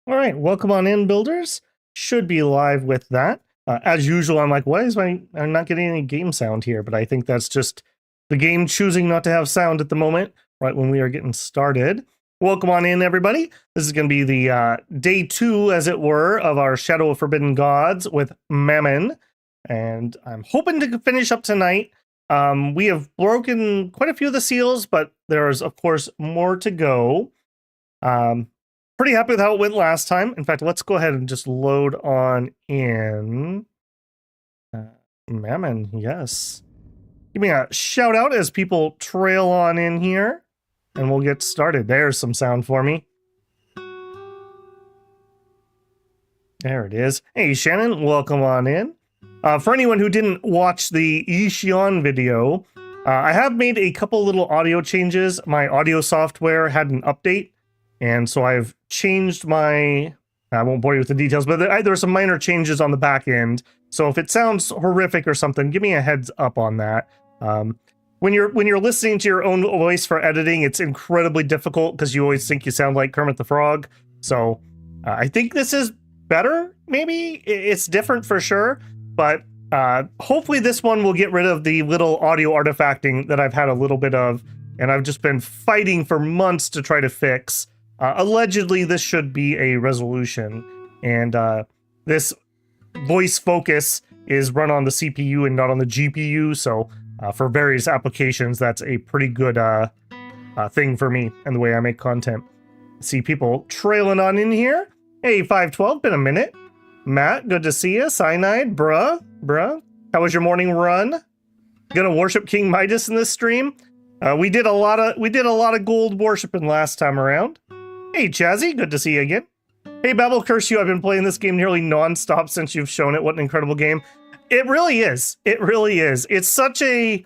All right, welcome on in, builders. Should be live with that. As usual, I'm like, why is I'm not getting any game sound here? But I think that's just the game choosing not to have sound at the moment, right when we are getting started. Welcome on in, everybody. This is going to be the day 2, as it were, of our Shadow of Forbidden Gods with Mammon. And I'm hoping to finish up tonight. We have broken quite a few of the seals, but there's, of course, more to go. Pretty happy with how it went last time. In fact, let's go ahead and just load on in. Mammon, yes. Give me a shout out as people trail on in here, and we'll get started. There's some sound for me. There it is. Hey, Shannon, welcome on in. For anyone who didn't watch the Yishion video, I have made a couple little audio changes. My audio software had an update, and so I've changed I won't bore you with the details, but there are some minor changes on the back end. So if it sounds horrific or something, give me a heads up on that. When you're listening to your own voice for editing, it's incredibly difficult because you always think you sound like Kermit the Frog. So I think this is better, maybe. It's different for sure, but hopefully this one will get rid of the little audio artifacting that I've had a little bit of, and I've just been fighting for months to try to fix. Allegedly, this should be a resolution, and this voice focus is run on the CPU and not on the GPU, so for various applications, that's a pretty good thing for me and the way I make content. See people trailing on in here. Hey, 512, been a minute. Matt, good to see you. Cyanide, bruh. How was your morning run? Gonna worship King Midas in this stream? We did a lot of gold worshiping last time around. Hey, Chazzy, good to see you again. Hey, Babel, curse you, I've been playing this game nearly non-stop since you've shown it. What an incredible game. It really is. It really is. It's such a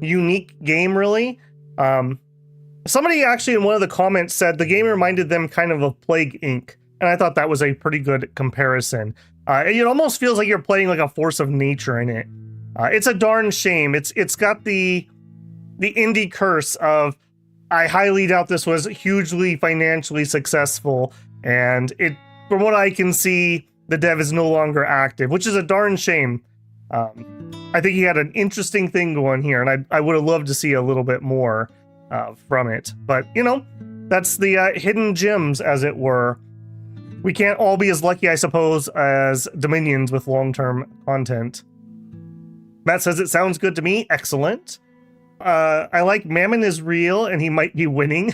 unique game, really. Somebody actually in one of the comments said the game reminded them kind of Plague Inc., and I thought that was a pretty good comparison. It almost feels like you're playing like a force of nature in it. It's a darn shame. It's got the indie curse of, I highly doubt this was hugely financially successful, and from what I can see, the dev is no longer active, which is a darn shame. I think he had an interesting thing going here, and I would have loved to see a little bit more from it. But, you know, that's the hidden gems, as it were. We can't all be as lucky, I suppose, as Dominions with long-term content. Matt says it sounds good to me. Excellent. I like Mammon is real, and he might be winning.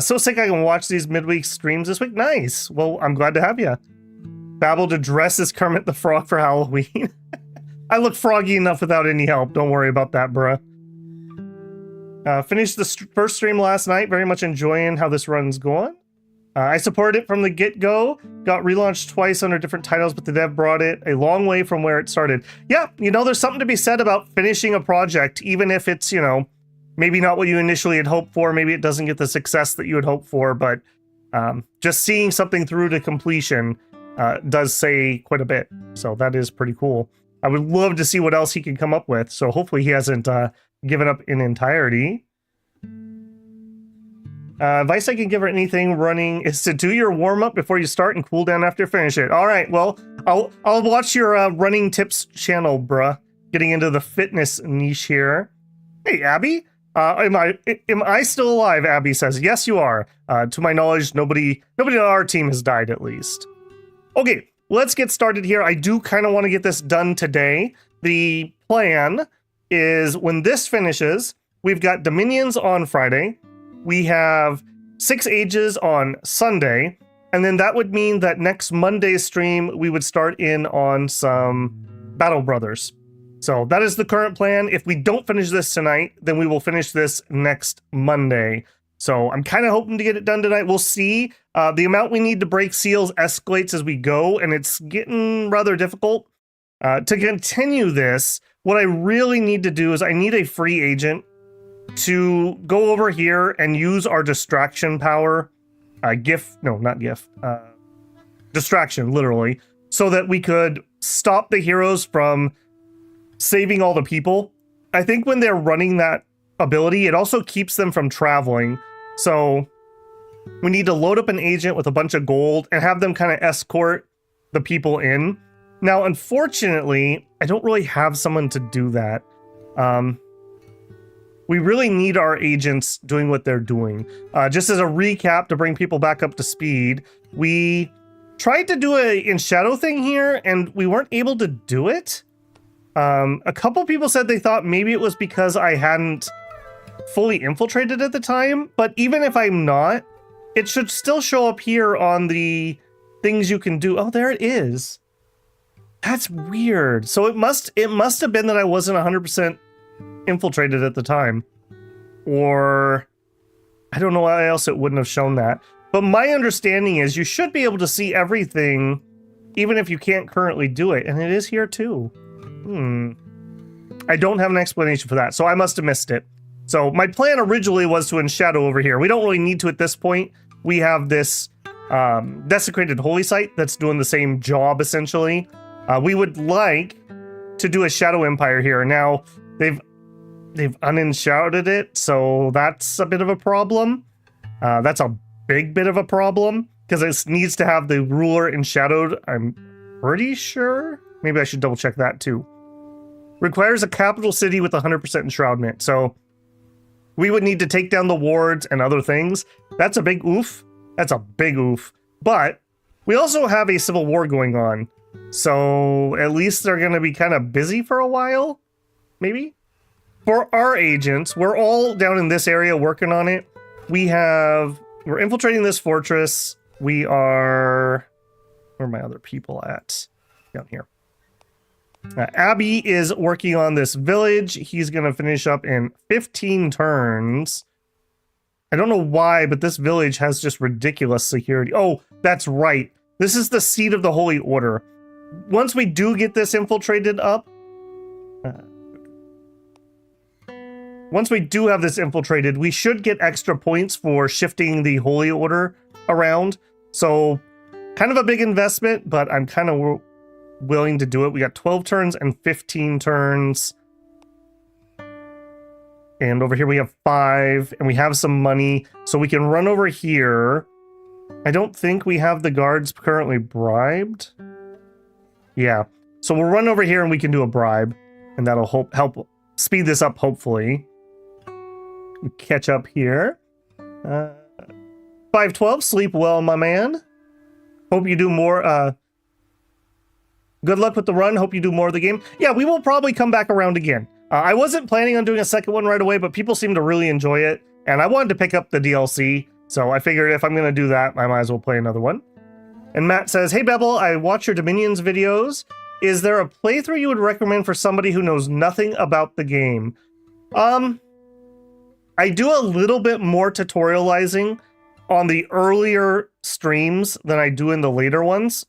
So sick I can watch these midweek streams this week. Nice. Well, I'm glad to have you. Babble to dress as Kermit the Frog for Halloween. I look froggy enough without any help. Don't worry about that, bruh. Finished the first stream last night. Very much enjoying how this run's going. I supported it from the get-go. Got relaunched twice under different titles, but the dev brought it a long way from where it started. Yeah, you know, there's something to be said about finishing a project, even if it's, you know, maybe not what you initially had hoped for. Maybe it doesn't get the success that you had hoped for, but just seeing something through to completion does say quite a bit. So that is pretty cool. I would love to see what else he can come up with. So hopefully he hasn't given up in entirety. Advice I can give her anything running is to do your warm-up before you start and cool down after you finish it. All right, well, I'll watch your running tips channel, bruh. Getting into the fitness niche here. Hey, Abby, am I still alive? Abby says, yes, you are. To my knowledge, nobody on our team has died, at least. Okay, let's get started here. I do kind of want to get this done today. The plan is when this finishes, we've got Dominions on Friday. We have 6 Ages on Sunday, and then that would mean that next Monday's stream, we would start in on some Battle Brothers. So that is the current plan. If we don't finish this tonight, then we will finish this next Monday. So I'm kind of hoping to get it done tonight. We'll see. The amount we need to break seals escalates as we go, and it's getting rather difficult. To continue this, what I really need to do is I need a free agent to go over here and use our distraction power, distraction, literally, so that we could stop the heroes from saving all the people. I think when they're running that ability, it also keeps them from traveling. So We need to load up an agent with a bunch of gold and have them kind of escort the people in. Now, unfortunately, I don't really have someone to do that. We really need our agents doing what they're doing. Just as a recap to bring people back up to speed, we tried to do a in shadow thing here and we weren't able to do it. A couple people said they thought maybe it was because I hadn't fully infiltrated at the time, but even if I'm not, it should still show up here on the things you can do. Oh, there it is. That's weird. So it must have been that I wasn't 100% infiltrated at the time, or I don't know why else it wouldn't have shown that. But my understanding is you should be able to see everything even if you can't currently do it, and it is here too. I don't have an explanation for that, so I must have missed it. So my plan originally was to enshadow over here. We don't really need to at this point. We have this desecrated holy site that's doing the same job essentially. We would like to do a shadow empire here. Now they've unenshrouded it, so that's a bit of a problem. That's a big bit of a problem because it needs to have the ruler enshadowed. I'm pretty sure. Maybe I should double check that too. Requires a capital city with 100% enshroudment. So we would need to take down the wards and other things. That's a big oof. That's a big oof. But we also have a civil war going on. So at least they're going to be kind of busy for a while. Maybe. For our agents, we're all down in this area working on it. We're infiltrating this fortress. We are... Where are my other people at? Down here. Abby is working on this village. He's going to finish up in 15 turns. I don't know why, but this village has just ridiculous security. Oh, that's right. This is the seat of the Holy Order. Once we do get this infiltrated up, once we do have this infiltrated, we should get extra points for shifting the Holy Order around. So, kind of a big investment, but I'm kind of willing to do it. We got 12 turns and 15 turns. And over here we have 5, and we have some money, so we can run over here. I don't think we have the guards currently bribed. Yeah, so we'll run over here and we can do a bribe, and that'll help speed this up, hopefully. We catch up here. 512, sleep well, my man. Hope you do more. Good luck with the run. Hope you do more of the game. Yeah, we will probably come back around again. I wasn't planning on doing a second one right away, but people seem to really enjoy it, and I wanted to pick up the DLC, so I figured if I'm going to do that, I might as well play another one. And Matt says, hey Bevel, I watch your Dominions videos. Is there a playthrough you would recommend for somebody who knows nothing about the game? I do a little bit more tutorializing on the earlier streams than I do in the later ones,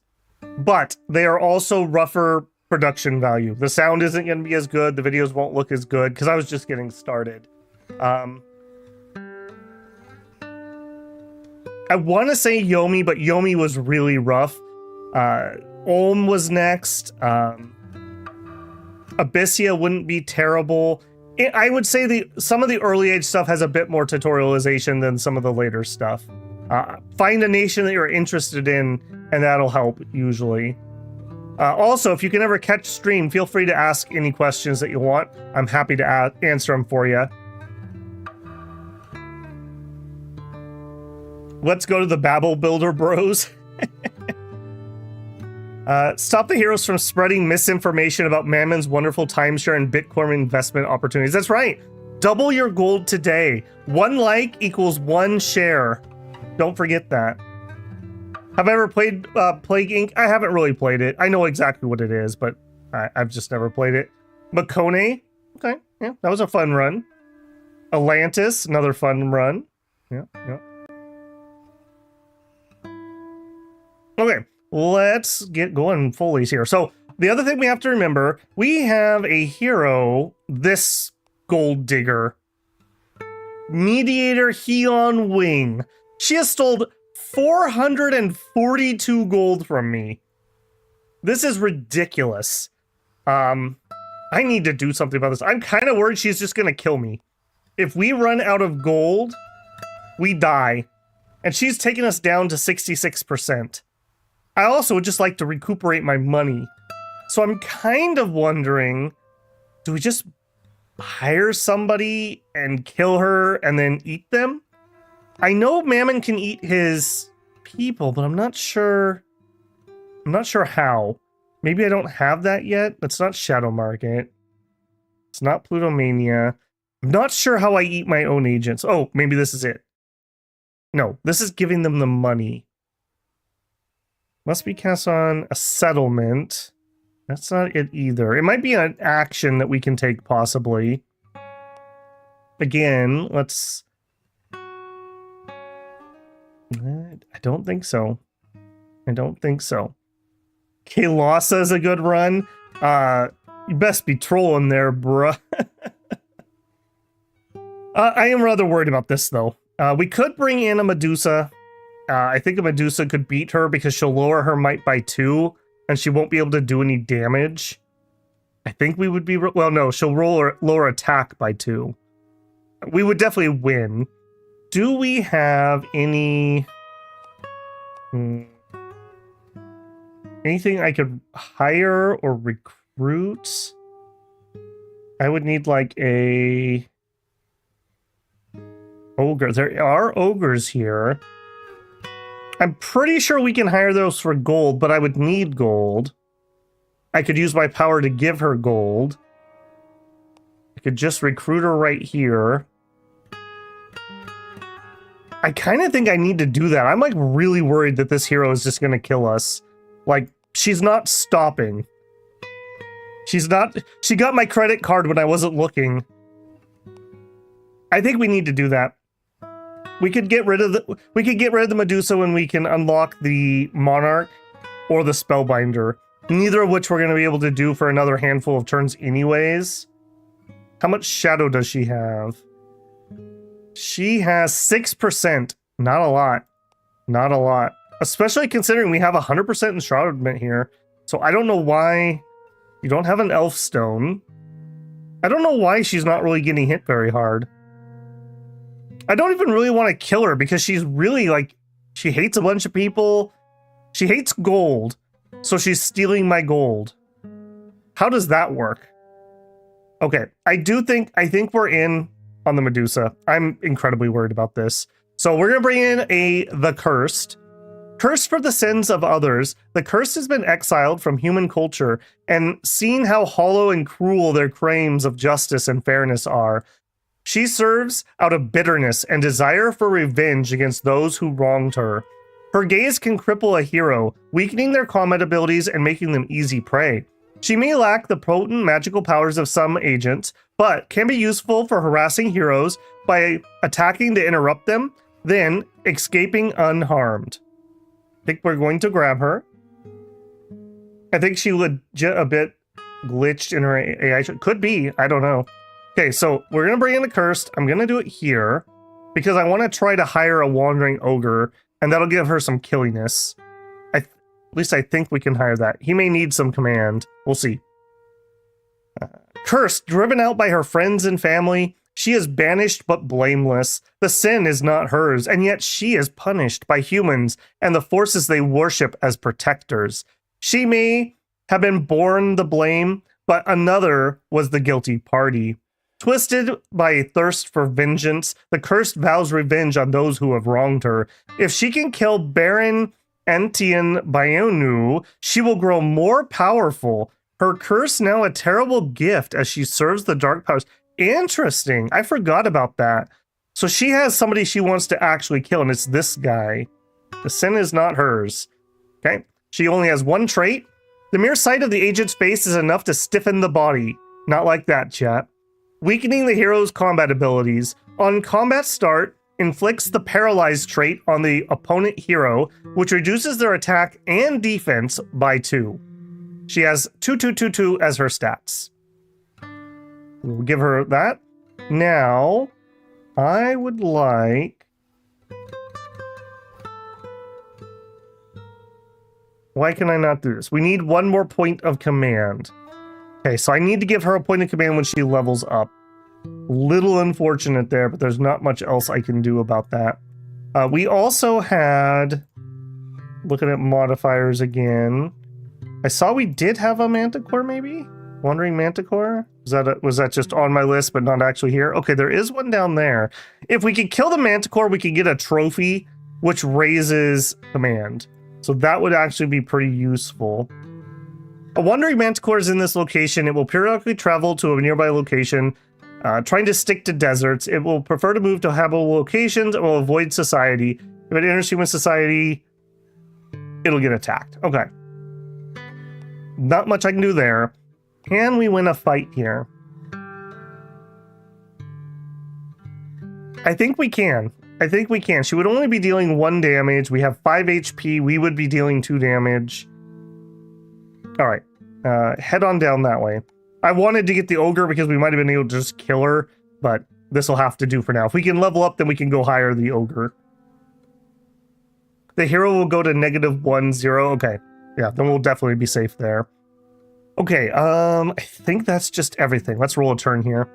but they are also rougher production value. The sound isn't going to be as good. The videos won't look as good because I was just getting started. I want to say Yomi, but Yomi was really rough. Ulm was next. Abyssia wouldn't be terrible. I would say some of the early age stuff has a bit more tutorialization than some of the later stuff. Find a nation that you're interested in, and that'll help usually. Also, if you can ever catch stream, feel free to ask any questions that you want. I'm happy to answer them for you. Let's go to the Babel Builder bros. Stop the heroes from spreading misinformation about Mammon's wonderful timeshare and Bitcoin investment opportunities. That's right. Double your gold today. 1 like equals 1 share. Don't forget that. Have I ever played Plague Inc? I haven't really played it. I know exactly what it is, but I've just never played it. Makone? Okay, yeah, that was a fun run. Atlantis, another fun run. Yeah. Okay, let's get going fullies here. So the other thing we have to remember, we have a hero, this gold digger, Mediator Heon Wing. She has stole 442 gold from me. This is ridiculous. I need to do something about this. I'm kind of worried she's just gonna kill me. If we run out of gold, we die. And she's taken us down to 66%. I also would just like to recuperate my money. So I'm kind of wondering, do we just hire somebody and kill her and then eat them? I know Mammon can eat his people, but I'm not sure how. Maybe I don't have that yet. It's not Shadow Market. It's not Plutomania. I'm not sure how I eat my own agents. Oh, maybe this is it. No, this is giving them the money. Must be cast on a settlement. That's not it either. It might be an action that we can take, possibly. Again, let's... I don't think so. I don't think so. Kalasa is a good run. You best be trolling there, bruh. I am rather worried about this, though. We could bring in a Medusa. I think a Medusa could beat her because she'll lower her might by 2, and she won't be able to do any damage. I think we would be... Well, no, she'll lower attack by 2. We would definitely win. Do we have any... anything I could hire or recruit? I would need, like, a... ogre. There are ogres here. I'm pretty sure we can hire those for gold, but I would need gold. I could use my power to give her gold. I could just recruit her right here. I kind of think I need to do that. I'm like really worried that this hero is just going to kill us. Like, she's not stopping. She's not... She got my credit card when I wasn't looking. I think we need to do that. We could get rid of the Medusa when we can unlock the Monarch or the Spellbinder. Neither of which we're going to be able to do for another handful of turns anyways. How much shadow does she have? She has 6%. Not a lot. Not a lot. Especially considering we have 100% enshroudment here. So I don't know why you don't have an elf stone. I don't know why she's not really getting hit very hard. I don't even really want to kill her because she's really like, she hates a bunch of people. She hates gold. So she's stealing my gold. How does that work? Okay, I think we're in on the Medusa. I'm incredibly worried about this. So we're going to bring in the Cursed. Cursed for the sins of others, the Cursed has been exiled from human culture and seen how hollow and cruel their claims of justice and fairness are. She serves out of bitterness and desire for revenge against those who wronged her. Her gaze can cripple a hero, weakening their combat abilities and making them easy prey. She may lack the potent magical powers of some agents, but can be useful for harassing heroes by attacking to interrupt them, then escaping unharmed. I think we're going to grab her. I think she would a bit glitched in her AI. Could be, I don't know. Okay, so we're going to bring in the Cursed. I'm going to do it here because I want to try to hire a Wandering Ogre, and that'll give her some killiness. At least I think we can hire that. He may need some command. We'll see. Cursed, driven out by her friends and family, she is banished but blameless. The sin is not hers, and yet she is punished by humans and the forces they worship as protectors. She may have been borne the blame, but another was the guilty party. Twisted by a thirst for vengeance, the Cursed vows revenge on those who have wronged her. If she can kill Baron Entian Bayonu, she will grow more powerful. Her curse now a terrible gift as she serves the dark powers. Interesting. I forgot about that. So she has somebody she wants to actually kill, and it's this guy. The sin is not hers. Okay. She only has one trait. The mere sight of the agent's face is enough to stiffen the body. Not like that, chat. Weakening the hero's combat abilities. On combat start, inflicts the paralyzed trait on the opponent hero, which reduces their attack and defense by 2. She has 2/2/2/2 as her stats. We'll give her that. Now, I would like... Why can I not do this? We need one more point of command. Okay, so I need to give her a point of command when she levels up. Little unfortunate there, but there's not much else I can do about that. We also had, looking at modifiers again, I saw we did have a manticore, maybe? Wandering manticore? Was that just on my list but not actually here? Okay, there is one down there. If we could kill the manticore, we could get a trophy, which raises command. So that would actually be pretty useful. A wandering manticore is in this location. It will periodically travel to a nearby location, trying to stick to deserts. It will prefer to move to habitable locations and will avoid society. If it enters human society, it'll get attacked. Okay. Not much I can do there. Can we win a fight here? I think we can. I think we can. She would only be dealing 1 damage. We have 5 HP. We would be dealing 2 damage. All right. Head on down that way. I wanted to get the ogre because we might have been able to just kill her, but this will have to do for now. If we can level up, then we can go higher the ogre. The hero will go to -1, 0. Okay. Yeah, then we'll definitely be safe there. Okay, I think that's just everything. Let's roll a turn here.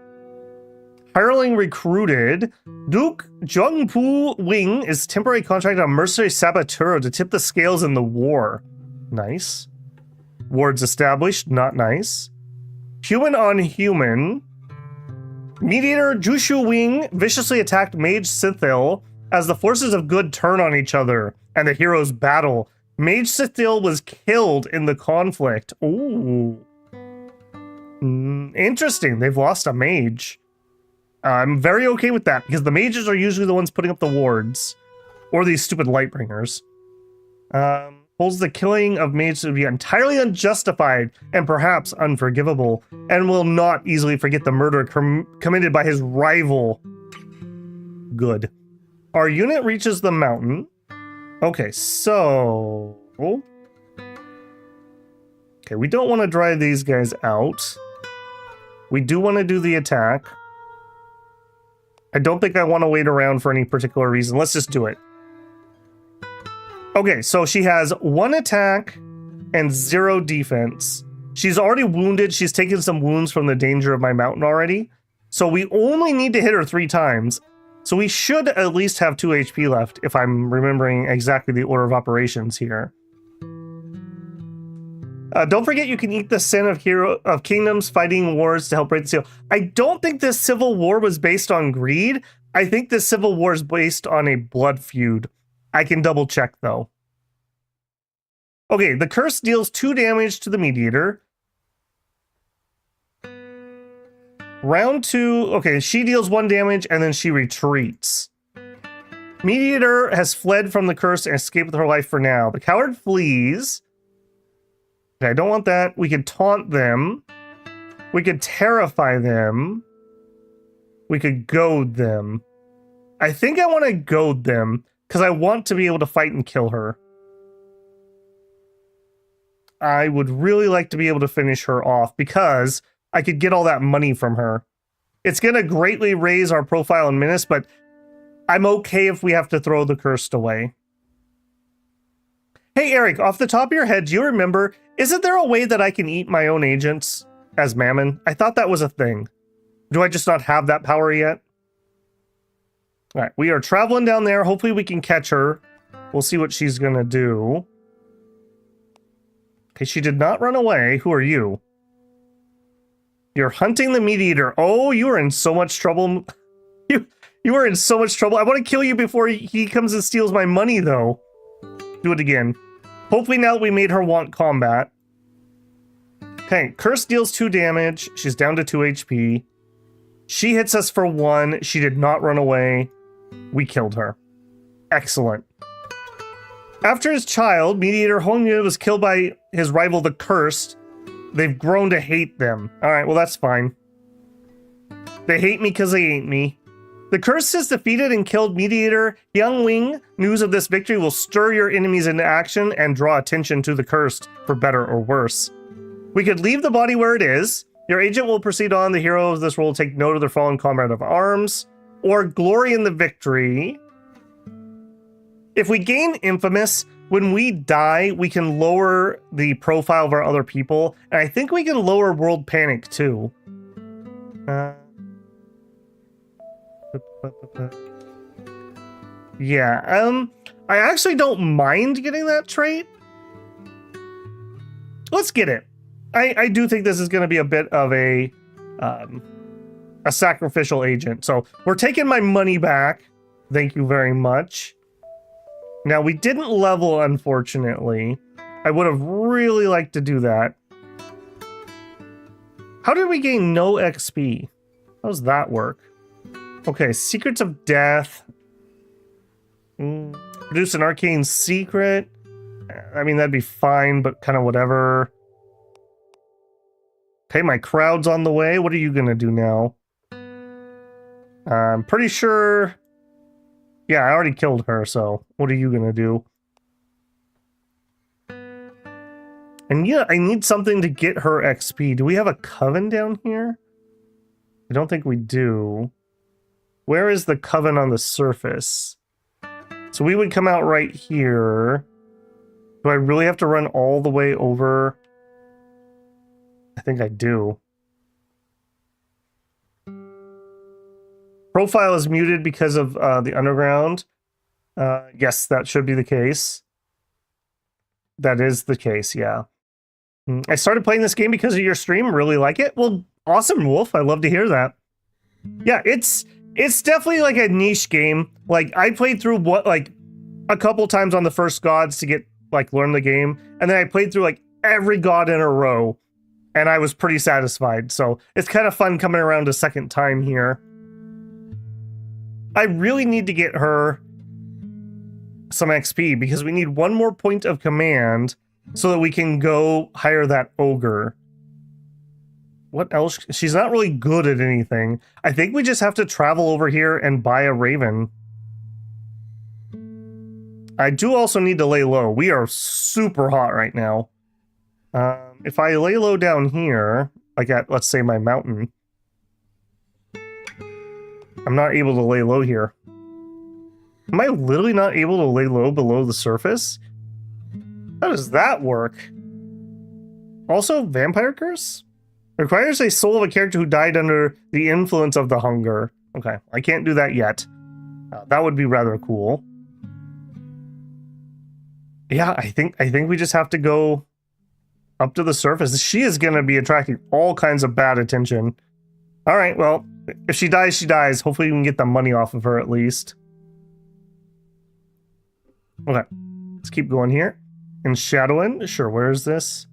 Hireling recruited. Duke Jungpu Wing is temporary contract on mercenary saboteur to tip the scales in the war. Nice. Wards established. Not nice. Human on human. Mediator Jushu Wing viciously attacked Mage Sithil as the forces of good turn on each other and the heroes battle. Mage Sithil was killed in the conflict. Ooh. Interesting. They've lost a mage. I'm very okay with that because the mages are usually the ones putting up the wards. Or these stupid Lightbringers. Holds the killing of mages to be entirely unjustified and perhaps unforgivable, and will not easily forget the murder committed by his rival. Good. Our unit reaches the mountain. Okay, so... Okay, we don't want to drive these guys out. We do want to do the attack. I don't think I want to wait around for any particular reason. Let's just do it. Okay, so she has 1 attack and 0 defense. She's already wounded. She's taken some wounds from the danger of my mountain already. So we only need to hit her 3 times. So we should at least have 2 HP left, if I'm remembering exactly the order of operations here. Don't forget you can eat the sin of kingdoms fighting wars to help break the seal. I don't think this civil war was based on greed. I think this civil war is based on a blood feud. I can double check though. Okay, the curse deals 2 damage to the mediator. Round 2, okay, she deals 1 damage and then she retreats. Mediator has fled from the curse and escaped with her life for now. The coward flees. Okay, I don't want that. We could taunt them. We could terrify them. We could goad them. I think I want to goad them because I want to be able to fight and kill her. I would really like to be able to finish her off because I could get all that money from her. It's going to greatly raise our profile in Menace, but I'm okay if we have to throw the cursed away. Hey, Eric, off the top of your head, do you remember, isn't there a way that I can eat my own agents as Mammon? I thought that was a thing. Do I just not have that power yet? All right, we are traveling down there. Hopefully we can catch her. We'll see what she's going to do. Okay, she did not run away. Who are you? You're hunting the mediator. Oh, you are in so much trouble. You are in so much trouble. I want to kill you before he comes and steals my money, though. Do it again. Hopefully now that we made her want combat. Okay, Curse deals 2 damage. She's down to 2 HP. She hits us for 1. She did not run away. We killed her. Excellent. After his child, Mediator Hongyu was killed by his rival, the Cursed. They've grown to hate them. Alright, well that's fine. They hate me because they ain't me. The Cursed is defeated and killed Mediator Hyung Wing. News of this victory will stir your enemies into action and draw attention to the Cursed, for better or worse. We could leave the body where it is. Your agent will proceed on. The hero of this role will take note of their fallen comrade of arms. Or glory in the victory. If we gain Infamous, when we die, we can lower the profile of our other people. And I think we can lower World Panic too. Yeah, I actually don't mind getting that trait. Let's get it. I do think this is going to be a bit of a sacrificial agent. So we're taking my money back. Thank you very much. Now, we didn't level, unfortunately. I would have really liked to do that. How did we gain no XP? How does that work? Okay, Secrets of Death. Produce an arcane secret. I mean, that'd be fine, but kind of whatever. Okay, my crowd's on the way. What are you gonna do now? I'm pretty sure... Yeah, I already killed her, so what are you gonna do? And yeah, I need something to get her XP. Do we have a coven down here? I don't think we do. Where is the coven on the surface? So we would come out right here. Do I really have to run all the way over? I think I do. Profile is muted because of the underground. Yes, that should be the case. That is the case, yeah. I started playing this game because of your stream. Really like it. Well, awesome, Wolf. I love to hear that. Yeah, it's definitely like a niche game. Like, I played through like a couple times on the first gods to get learn the game, and then I played through like every god in a row, and I was pretty satisfied. So it's kind of fun coming around a second time here. I really need to get her some XP because we need one more point of command so that we can go hire that ogre. What else? She's not really good at anything. I think we just have to travel over here and buy a raven. I do also need to lay low. We are super hot right now. If I lay low down here, like at, let's say, my mountain, I'm not able to lay low here. Am I literally not able to lay low below the surface? How does that work? Also, vampire curse? Requires a soul of a character who died under the influence of the hunger. Okay, I can't do that yet. That would be rather cool. Yeah, I think we just have to go up to the surface. She is going to be attracting all kinds of bad attention. All right, well, if she dies, she dies. Hopefully we can get the money off of her at least. Okay, let's keep going here. And Shadowin, sure, where is this?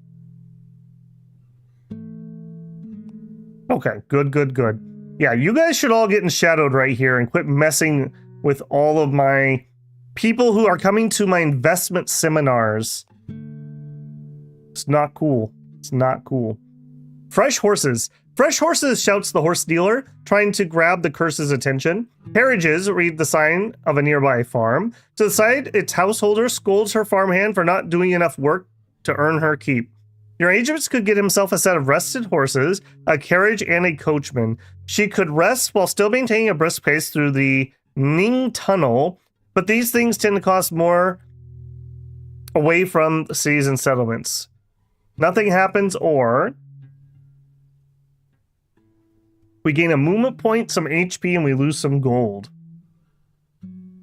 Okay, good, good, good. Yeah, you guys should all get enshadowed right here and quit messing with all of my people who are coming to my investment seminars. It's not cool. It's not cool. Fresh horses. Fresh horses, shouts the horse dealer, trying to grab the curse's attention. Carriages read the sign of a nearby farm. To the side, its householder scolds her farmhand for not doing enough work to earn her keep. Your agent could get himself a set of rested horses, a carriage, and a coachman. She could rest while still maintaining a brisk pace through the Ning Tunnel, but these things tend to cost more away from the cities and settlements. Nothing happens, or we gain a movement point, some HP, and we lose some gold.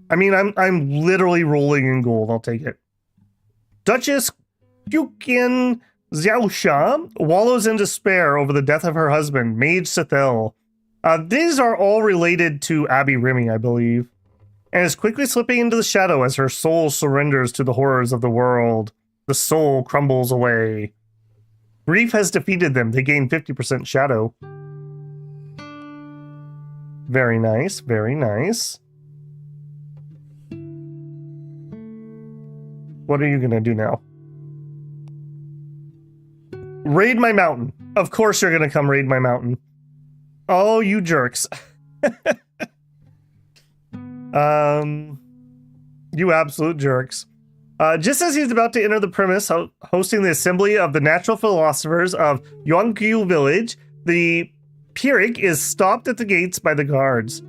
I mean, I'm literally rolling in gold. I'll take it. Duchess Kyukin Xiaosha wallows in despair over the death of her husband, Mage Sethel. These are all related to Abby Remy, I believe, and is quickly slipping into the shadow as her soul surrenders to the horrors of the world. The soul crumbles away. Grief has defeated them. They gain 50% shadow. Very nice, very nice. What are you gonna do now? Raid my mountain. Of course you're gonna come raid my mountain. Oh, you jerks. You absolute jerks. Just as he's about to enter the premise, hosting the assembly of the natural philosophers of Yongqiu village, the Pyrrhic is stopped at the gates by the guards.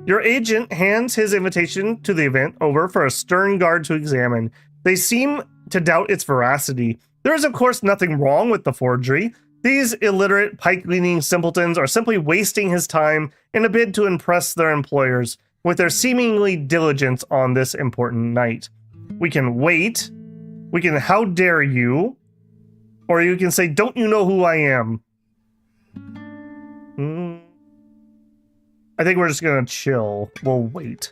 Your agent hands his invitation to the event over for a stern guard to examine. They seem to doubt its veracity. There is, of course, nothing wrong with the forgery. These illiterate, pike-leaning simpletons are simply wasting his time in a bid to impress their employers. with their seemingly diligence on this important night. We can wait. We can how dare you. Or you can say, don't you know who I am? I think we're just gonna chill. We'll wait.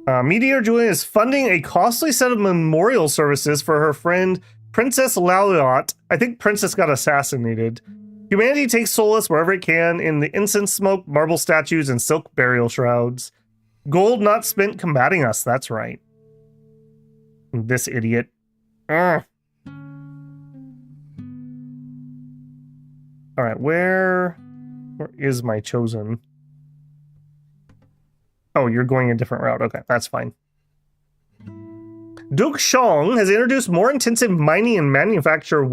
Meteor Julian is funding a costly set of memorial services for her friend Princess Laliot. I think Princess got assassinated. Humanity takes solace wherever it can in the incense smoke, marble statues, and silk burial shrouds. Gold not spent combating us, that's right. This idiot. Alright, where is my chosen? Oh, you're going a different route. Okay, that's fine. Duke Shong has introduced more intensive mining and manufacture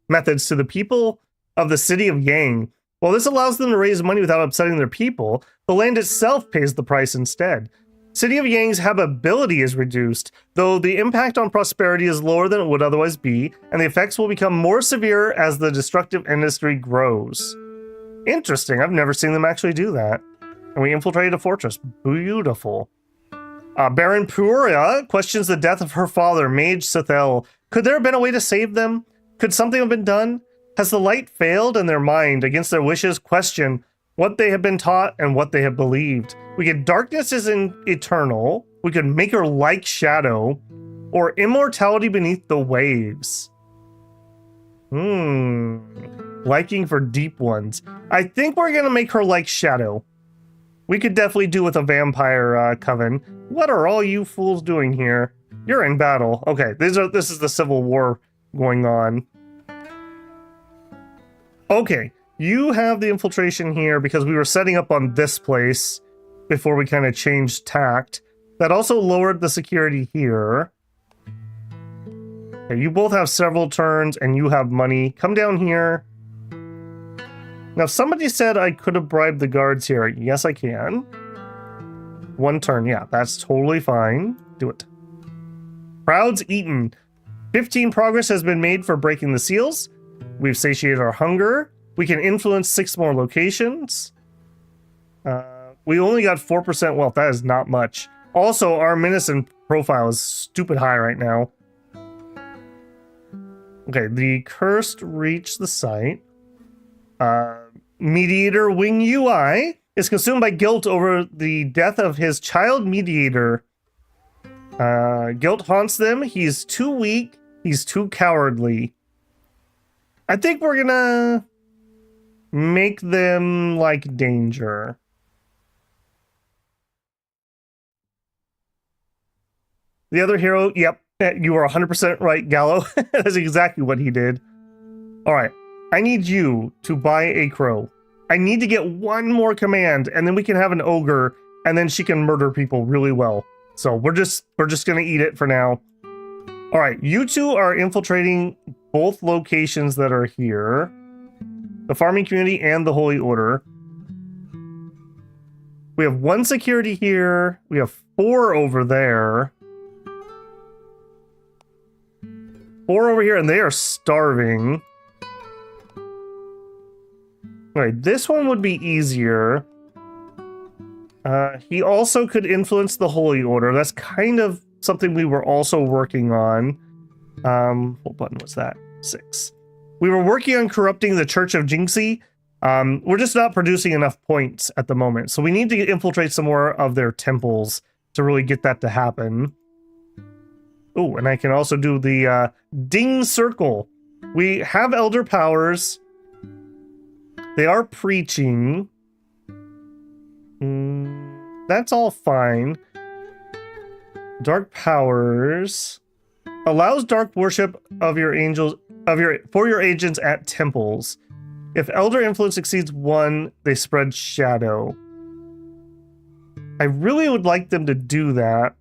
methods to the people of the city of Yang. While this allows them to raise money without upsetting their people, the land itself pays the price instead. City of Yang's habitability is reduced, though the impact on prosperity is lower than it would otherwise be, and the effects will become more severe as the destructive industry grows. Interesting, I've never seen them actually do that. And we infiltrated a fortress. Beautiful. Baron Puria questions the death of her father, Mage Sethel. Could there have been a way to save them? Could something have been done? Has the light failed in their mind against their wishes? Question what they have been taught and what they have believed. We could darkness is eternal. We could make her like shadow, or immortality beneath the waves. Liking for deep ones. I think we're gonna make her like shadow. We could definitely do with a vampire coven. What are all you fools doing here? You're in battle. Okay, this is the civil war going on. Okay, you have the infiltration here because we were setting up on this place before we kind of changed tact. That also lowered the security here. Okay, you both have several turns and you have money. Come down here. Now, somebody said I could have bribed the guards here. Yes, I can. One turn. Yeah, that's totally fine. Do it. Crowds eaten. 15 progress has been made for breaking the seals. We've satiated our hunger. We can influence 6 more locations. We only got 4% wealth. That is not much. Also, our medicine profile is stupid high right now. Okay, the cursed reached the site. Mediator Wing UI is consumed by guilt over the death of his child mediator. Guilt haunts them. He's too weak. He's too cowardly. I think we're gonna make them like danger. The other hero, yep, you are 100% right, Gallo. That's exactly what he did. All right. I need you to buy a crow. I need to get one more command, and then we can have an ogre, and then she can murder people really well. So we're just gonna eat it for now. All right, you two are infiltrating both locations that are here. The farming community and the Holy Order. We have 1 security here. We have 4 over there. 4 over here, and they are starving. Alright, this one would be easier. He also could influence the Holy Order. That's kind of something we were also working on. What button was that? 6. We were working on corrupting the Church of Jinxie. We're just not producing enough points at the moment. So we need to infiltrate some more of their temples to really get that to happen. Oh, and I can also do the Ding Circle. We have Elder Powers. They are preaching. That's all fine. Dark powers allows dark worship of your angels for your agents at temples. If elder influence exceeds 1, they spread shadow. I really would like them to do that.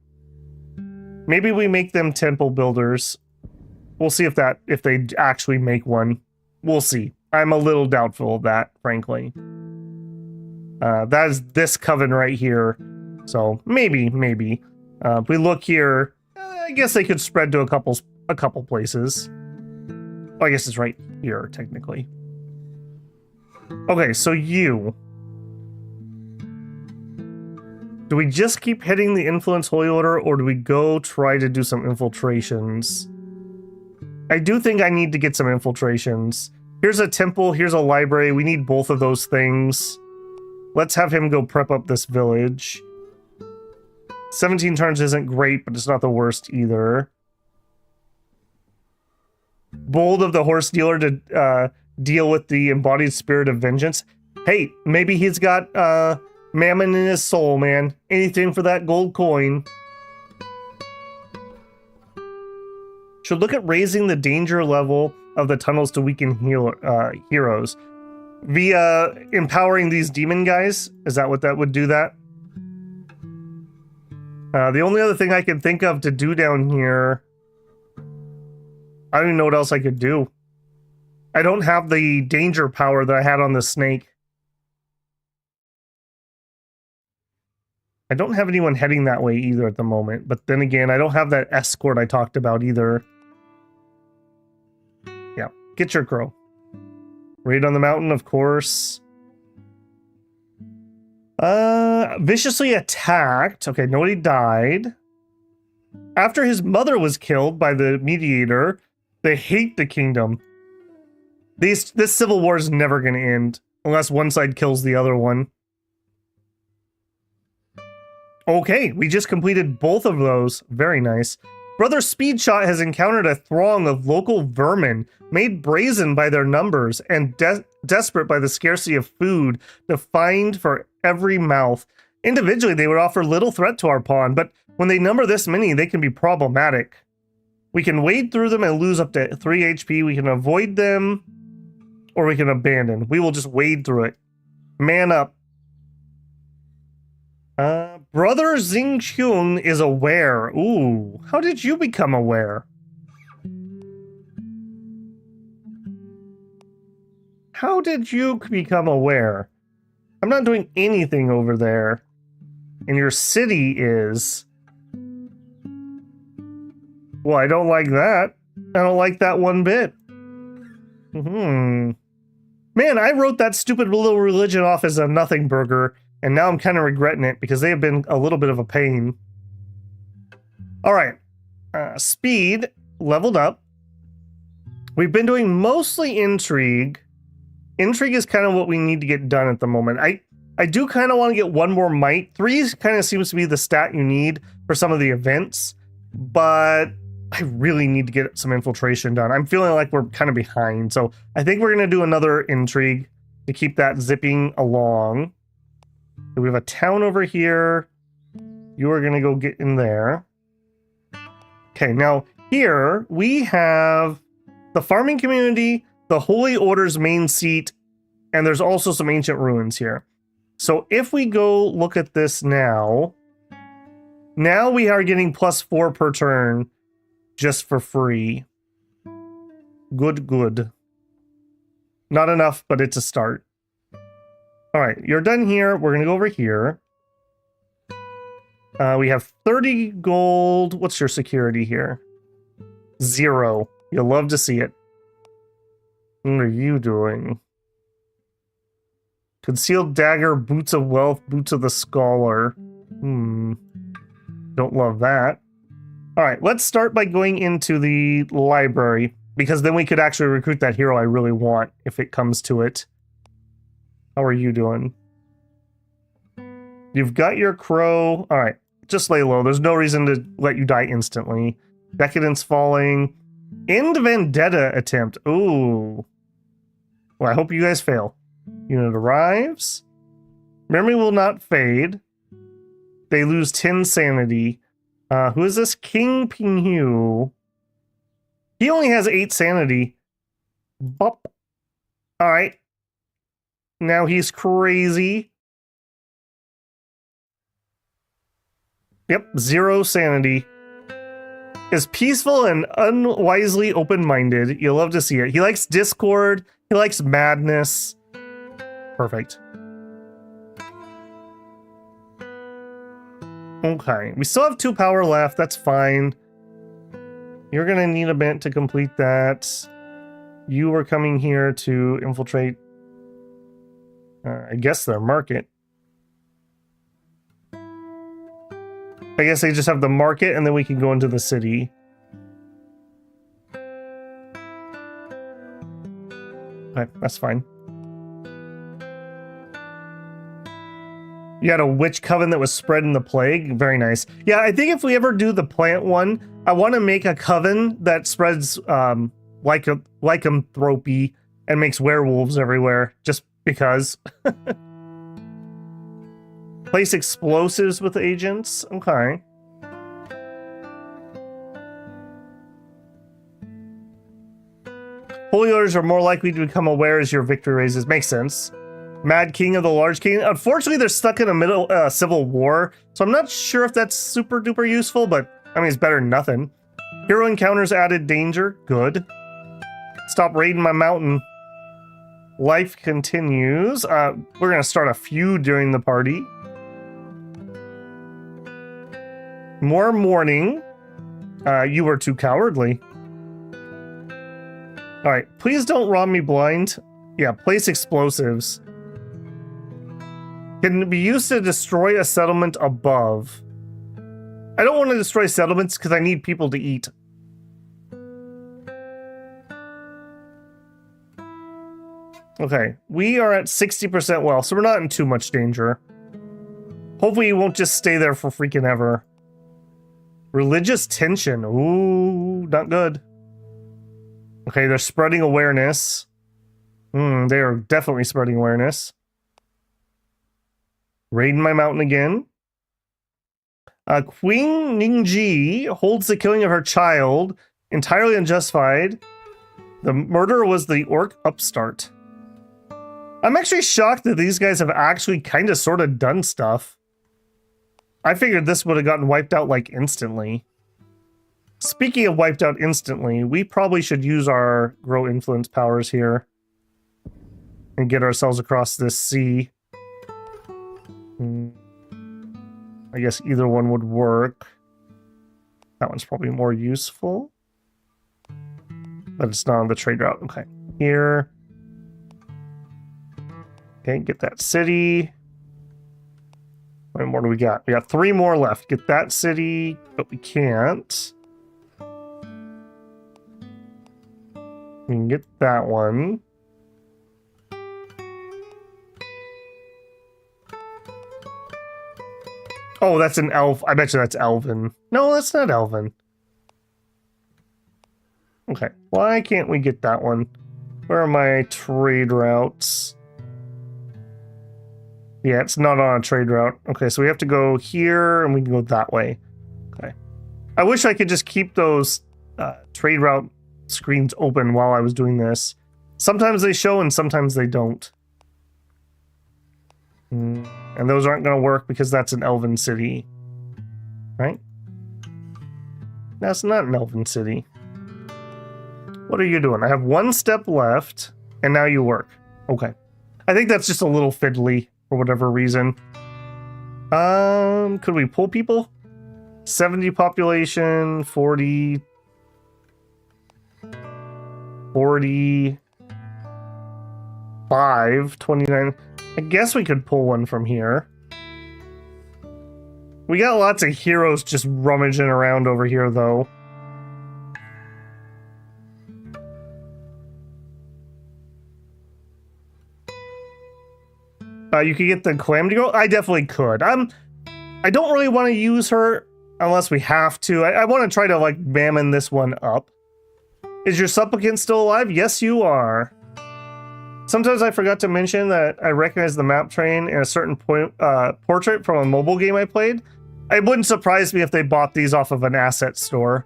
Maybe we make them temple builders. We'll see if they actually make one. We'll see. I'm a little doubtful of that, frankly. That is this coven right here. So maybe. If we look here, I guess they could spread to a couple places. Oh, I guess it's right here, technically. Okay, so you. Do we just keep hitting the Influence Holy Order, or do we go try to do some infiltrations? I do think I need to get some infiltrations. Here's a temple, here's a library. We need both of those things. Let's have him go prep up this village. 17 turns isn't great, but it's not the worst either. Bold of the horse dealer to deal with the embodied spirit of vengeance. Hey, maybe he's got Mammon in his soul, man. Anything for that gold coin. Should look at raising the danger level of the tunnels to weaken heroes. Via empowering these demon guys? Is that what that would do that? The only other thing I can think of to do down here... I don't even know what else I could do. I don't have the danger power that I had on the snake. I don't have anyone heading that way either at the moment, but then again, I don't have that escort I talked about either. Yeah, get your crow. Raid on the mountain, of course. Viciously attacked. Okay, nobody died. After his mother was killed by the mediator, they hate the kingdom. This civil war is never going to end unless one side kills the other one. Okay, we just completed both of those. Very nice. Brother Speedshot has encountered a throng of local vermin, made brazen by their numbers and desperate by the scarcity of food to find for every mouth. Individually, they would offer little threat to our pawn, but when they number this many, they can be problematic. We can wade through them and lose up to 3 HP. We can avoid them, or we can abandon. We will just wade through it. Man up. Brother Xingqiong is aware. Ooh, how did you become aware? How did you become aware? I'm not doing anything over there. And your city is... Well, I don't like that. I don't like that one bit. Man, I wrote that stupid little religion off as a nothing burger. And now I'm kind of regretting it because they have been a little bit of a pain. Alright. Speed leveled up. We've been doing mostly intrigue. Intrigue is kind of what we need to get done at the moment. I do kind of want to get one more might. 3 kind of seems to be the stat you need for some of the events. But I really need to get some infiltration done. I'm feeling like we're kind of behind. So I think we're going to do another intrigue to keep that zipping along. We have a town over here. You are going to go get in there. Okay, now here we have the farming community, the Holy Order's main seat, and there's also some ancient ruins here. So if we go look at this now we are getting +4 per turn just for free. Good. Not enough, but it's a start. Alright, you're done here. We're going to go over here. We have 30 gold. What's your security here? 0. You'll love to see it. What are you doing? Concealed dagger, boots of wealth, boots of the scholar. Don't love that. Alright, let's start by going into the library, because then we could actually recruit that hero I really want, if it comes to it. How are you doing? You've got your crow. Alright, just lay low. There's no reason to let you die instantly. Decadence falling. End vendetta attempt. Ooh. Well, I hope you guys fail. Unit arrives. Memory will not fade. They lose 10 sanity. Who is this? King Pinghu. He only has 8 sanity. Bop. Alright. Now he's crazy. Yep, 0 sanity. Is peaceful and unwisely open-minded. You'll love to see it. He likes discord. He likes madness. Perfect. Okay, we still have 2 power left. That's fine. You're gonna need a minute to complete that. You are coming here to infiltrate, I guess, their market. I guess they just have the market and then we can go into the city. Okay, that's fine. You had a witch coven that was spreading the plague. Very nice. Yeah, I think if we ever do the plant one, I want to make a coven that spreads lycanthropy and makes werewolves everywhere, just because. Place explosives with agents. Okay. Holy orders are more likely to become aware as your victory raises. Makes sense. Mad King of the Large King. Unfortunately, they're stuck in a middle civil war, so I'm not sure if that's super duper useful, but I mean, it's better than nothing. Hero encounters added danger. Good. Stop raiding my mountain. Life continues. We're going to start a feud during the party. More mourning. You were too cowardly. Alright, please don't rob me blind. Yeah, place explosives. Can be used to destroy a settlement above. I don't want to destroy settlements because I need people to eat. Okay, we are at 60% well, so we're not in too much danger. Hopefully, you won't just stay there for freaking ever. Religious tension. Ooh, not good. Okay, they're spreading awareness. They are definitely spreading awareness. Raiding my mountain again. Queen Ningji holds the killing of her child entirely unjustified. The murderer was the orc upstart. I'm actually shocked that these guys have actually kind of sort of done stuff. I figured this would have gotten wiped out like instantly. Speaking of wiped out instantly, we probably should use our grow influence powers here and get ourselves across this sea. I guess either one would work. That one's probably more useful. But it's not on the trade route. Okay, here. Okay, get that city. How many more do we got? We got 3 more left. Get that city, but we can't. We can get that one. Oh, that's an elf. I bet you that's Elven. No, that's not Elven. Okay, why can't we get that one? Where are my trade routes? Yeah, it's not on a trade route. Okay, so we have to go here, and we can go that way. Okay. I wish I could just keep those trade route screens open while I was doing this. Sometimes they show, and sometimes they don't. And those aren't going to work because that's an elven city. Right? That's not an elven city. What are you doing? I have 1 step left, and now you work. Okay. I think that's just a little fiddly for whatever reason. Could we pull people? 70 population, 40... 45, 29... I guess we could pull one from here. We got lots of heroes just rummaging around over here, though. You could get the Calamity Girl? I definitely could. I don't really want to use her unless we have to. I want to try to, like, Mammon this one up. Is your supplicant still alive? Yes, you are. Sometimes I forgot to mention that I recognize the map train in a certain portrait from a mobile game I played. It wouldn't surprise me if they bought these off of an asset store.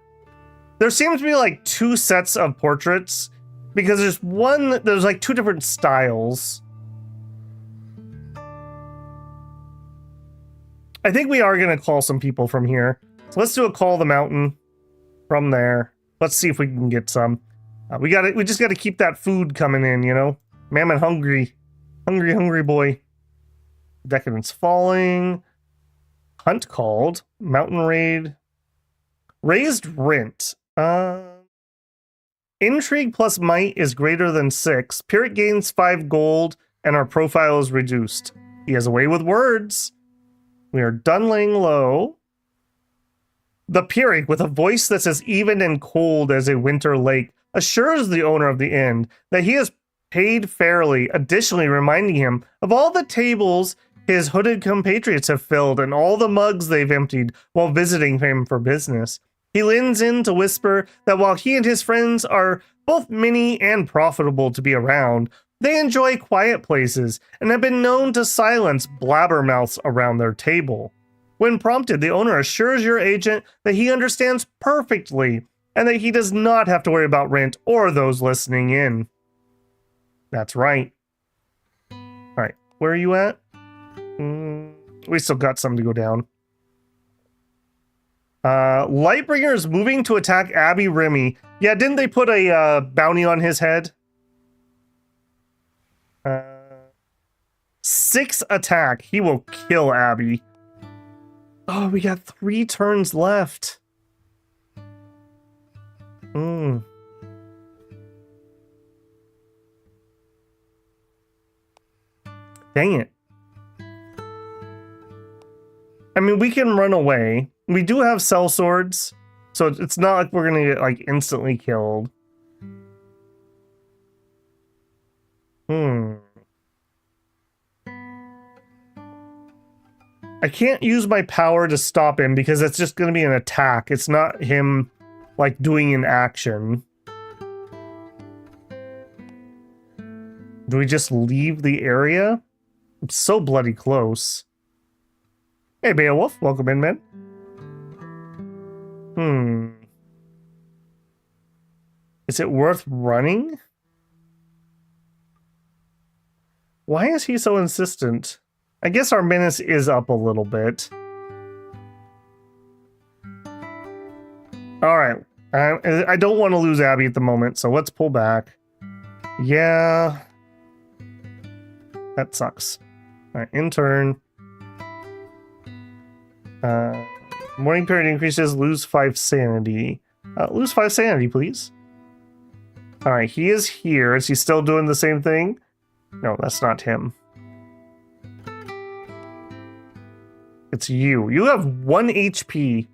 There seems to be like 2 sets of portraits because there's like 2 different styles. I think we are going to call some people from here. So let's do a call the mountain from there. Let's see if we can get some. We just got to keep that food coming in, you know? Mammon hungry. Hungry boy. Decadence falling. Hunt called. Mountain raid. Raised rent. Intrigue plus might is greater than 6. Pirate gains 5 gold, and our profile is reduced. He has a way with words. We are done laying low. The Pyrrhic, with a voice that's as even and cold as a winter lake, assures the owner of the inn that he is paid fairly, additionally reminding him of all the tables his hooded compatriots have filled and all the mugs they've emptied while visiting him for business. He leans in to whisper that while he and his friends are both many and profitable to be around, they enjoy quiet places and have been known to silence blabbermouths around their table. When prompted, the owner assures your agent that he understands perfectly and that he does not have to worry about rent or those listening in. That's right. All right, where are you at? We still got some to go down. Lightbringer is moving to attack Abby Remy. Yeah, didn't they put a bounty on his head? 6 attack. He will kill Abby. Oh, we got 3 turns left. Dang it. I mean, we can run away. We do have cell swords, so it's not like we're gonna get like instantly killed. I can't use my power to stop him because it's just gonna be an attack. It's not him like doing an action. Do we just leave the area? It's so bloody close. Hey, Beowulf, welcome in, man. Is it worth running? Why is he so insistent? I guess our menace is up a little bit. Alright. I don't want to lose Abby at the moment, so let's pull back. Yeah. That sucks. Alright, intern. Morning period increases, lose 5 sanity. Lose 5 sanity, please. Alright, he is here. Is he still doing the same thing? No, that's not him. It's you. You have 1 HP.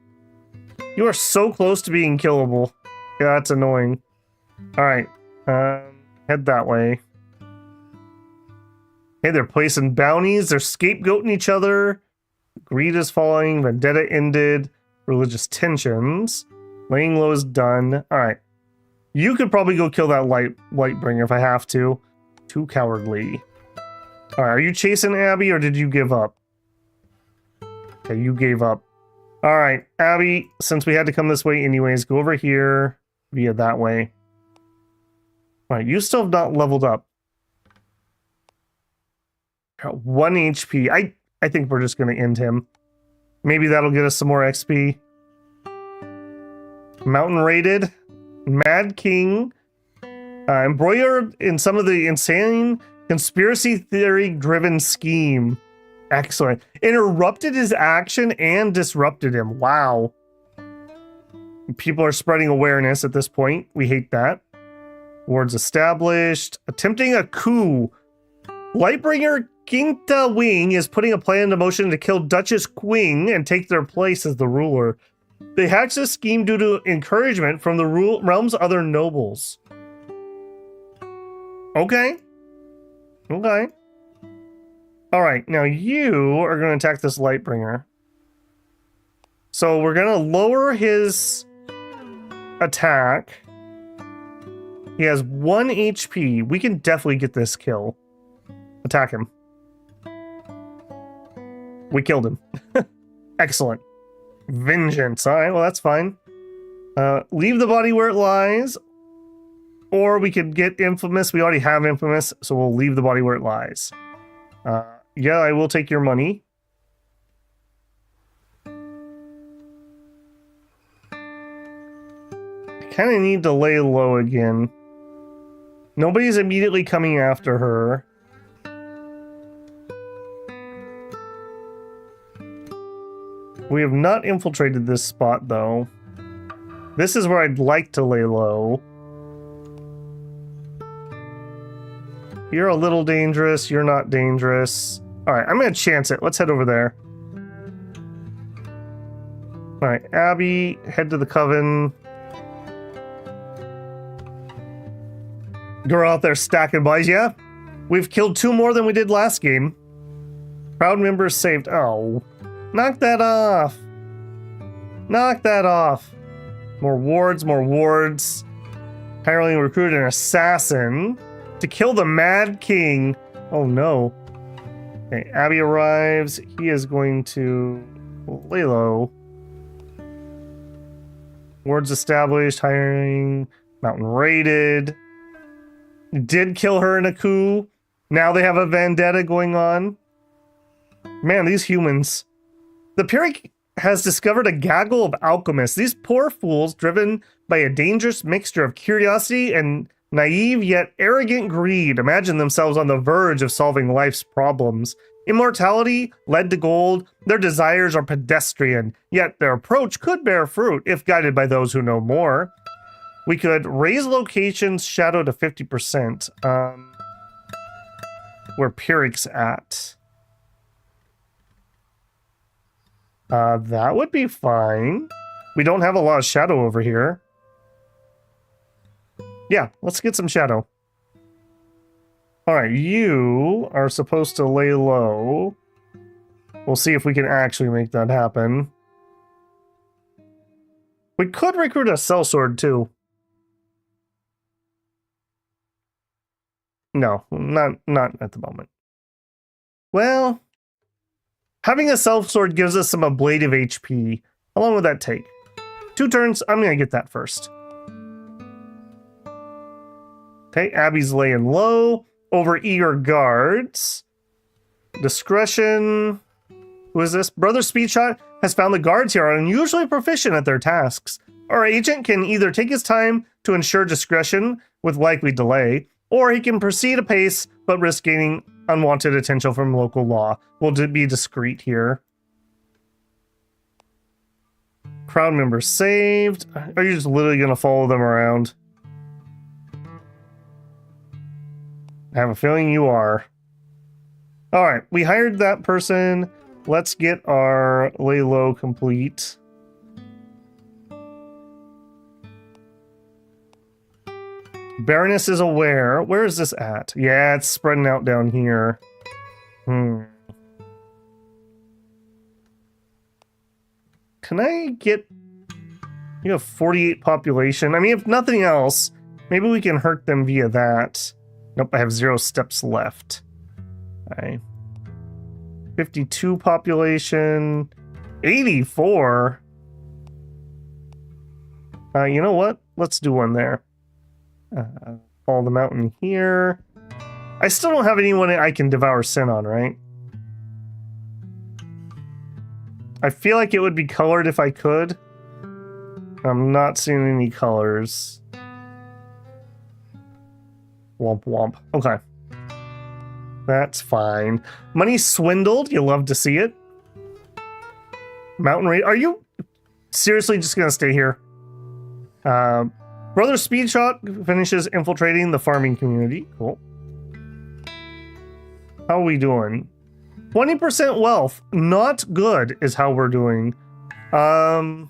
You are so close to being killable. Yeah, that's annoying. Alright, head that way. Hey, they're placing bounties. They're scapegoating each other. Greed is falling. Vendetta ended. Religious tensions. Laying low is done. Alright. You could probably go kill that Lightbringer if I have to. Too cowardly. Alright, are you chasing Abby or did you give up? Okay, you gave up. Alright, Abby, since we had to come this way anyways, go over here via that way. Alright, you still have not leveled up. Got 1 HP. I think we're just going to end him. Maybe that'll get us some more XP. Mountain raided. Mad King. Embroidered in some of the insane conspiracy theory driven scheme. Excellent. Interrupted his action and disrupted him. Wow. People are spreading awareness at this point. We hate that. Wards established. Attempting a coup. Lightbringer Quinta Wing is putting a plan into motion to kill Duchess Queen and take their place as the ruler. They hatched this scheme due to encouragement from the realm's other nobles. Okay. Okay. Alright, now you are going to attack this Lightbringer. So we're going to lower his attack. He has 1 HP. We can definitely get this kill. Attack him. We killed him. Excellent. Vengeance. Alright, well that's fine. Leave the body where it lies. Or we could get Infamous. We already have Infamous, so we'll leave the body where it lies. Yeah, I will take your money. I kind of need to lay low again. Nobody's immediately coming after her. We have not infiltrated this spot, though. This is where I'd like to lay low. You're a little dangerous. You're not dangerous. Alright, I'm going to chance it. Let's head over there. Alright, Abby, head to the coven. Girl out there stacking bodies, yeah? We've killed 2 more than we did last game. Crowd members saved. Oh, knock that off. Knock that off. More wards, more wards. Hireling recruited an assassin to kill the Mad King. Oh no. Okay, Abby arrives. He is going to lay low. Wards established. Hiring. Mountain raided. Did kill her in a coup. Now they have a vendetta going on. Man, these humans. The Pyrrhic has discovered a gaggle of alchemists. These poor fools, driven by a dangerous mixture of curiosity and naive yet arrogant greed, imagine themselves on the verge of solving life's problems. Immortality led to gold. Their desires are pedestrian, yet their approach could bear fruit if guided by those who know more. We could raise locations shadow to 50%. Where Pyrrhic's at. That would be fine. We don't have a lot of shadow over here. Yeah, let's get some shadow. Alright, you are supposed to lay low. We'll see if we can actually make that happen. We could recruit a sellsword too. No, not at the moment. Well, having a sellsword gives us some ablative HP. How long would that take? 2 turns. I'm gonna get that first. Okay, Abby's laying low. Over eager guards. Discretion. Who is this? Brother Speedshot has found the guards here are unusually proficient at their tasks. Our agent can either take his time to ensure discretion with likely delay, or he can proceed apace but risk gaining unwanted attention from local law. We'll be discreet here. Crowd members saved. Are you just literally going to follow them around? I have a feeling you are. Alright, we hired that person. Let's get our lay low complete. Baroness is aware. Where is this at? Yeah, it's spreading out down here. Can I get... You have 48 population. I mean, if nothing else, maybe we can hurt them via that. Nope, I have 0 steps left. Okay. 52 population. 84? You know what? Let's do one there. Follow the mountain here. I still don't have anyone I can devour sin on, right? I feel like it would be colored if I could. I'm not seeing any colors. Womp womp. Okay. That's fine. Money swindled. You love to see it. Mountain raid. Are you seriously just gonna stay here? Brother Speedshot finishes infiltrating the farming community. Cool. How are we doing? 20% wealth. Not good is how we're doing. I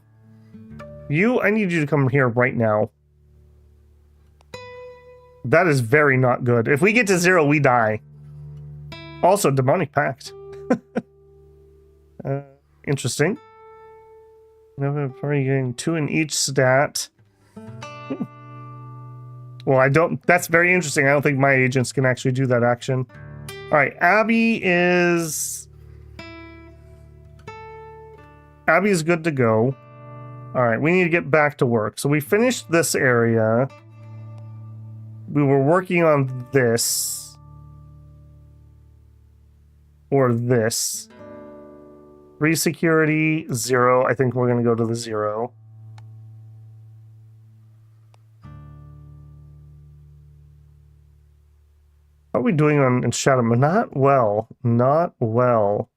need you to come here right now. That is very not good. If we get to 0, we die. Also, demonic pact. Interesting. Now probably getting 2 in each stat. Well, I don't... That's very interesting. I don't think my agents can actually do that action. Alright, Abby is good to go. Alright, we need to get back to work. So we finished this area. We were working on this. Or this. 3 security, 0. I think we're going to go to the 0. How are we doing on Shadow? Not well. Not well.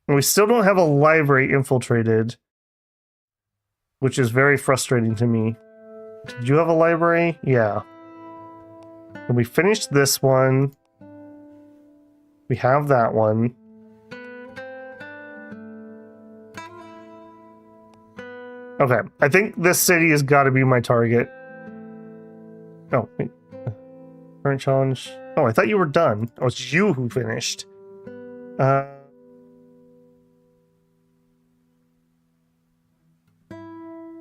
And we still don't have a library infiltrated, which is very frustrating to me. Did you have a library? Yeah. And we finished this one. We have that one. Okay, I think this city has got to be my target. Oh, wait. Current challenge. Oh, I thought you were done. Oh, it's you who finished.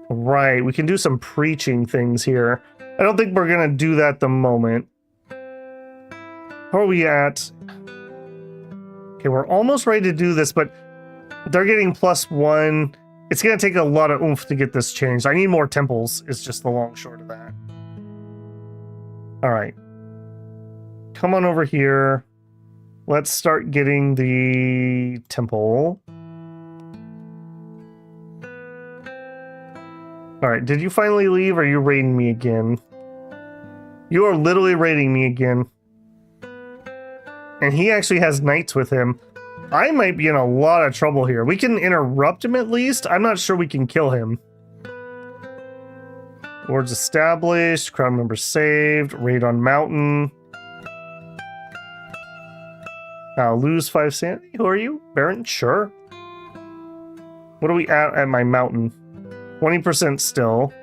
Right, we can do some preaching things here. I don't think we're gonna do that at the moment. How are we at? Okay, we're almost ready to do this, but they're getting +1. It's gonna take a lot of oomph to get this changed. I need more temples, is just the long short of that. Alright. Come on over here. Let's start getting the temple. Alright, did you finally leave, or are you raiding me again? You are literally raiding me again. And he actually has knights with him. I might be in a lot of trouble here. We can interrupt him at least. I'm not sure we can kill him. Lords established, crowd members saved, raid on mountain. Lose 5 sanity. Who are you? Baron? Sure. What are we at my mountain? 20% still.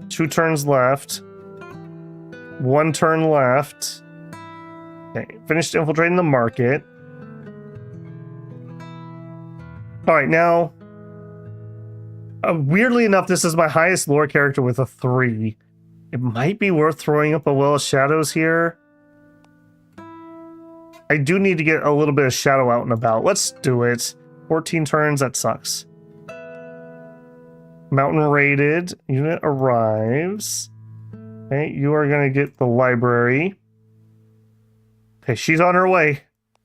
2 turns left. 1 turn left. Okay, finished infiltrating the market. Alright, now... weirdly enough, this is my highest lore character with a 3. It might be worth throwing up a Well of Shadows here. I do need to get a little bit of shadow out and about. Let's do it. 14 turns, that sucks. Mountain raided. Unit arrives. Okay, you are going to get the library. Okay, she's on her way.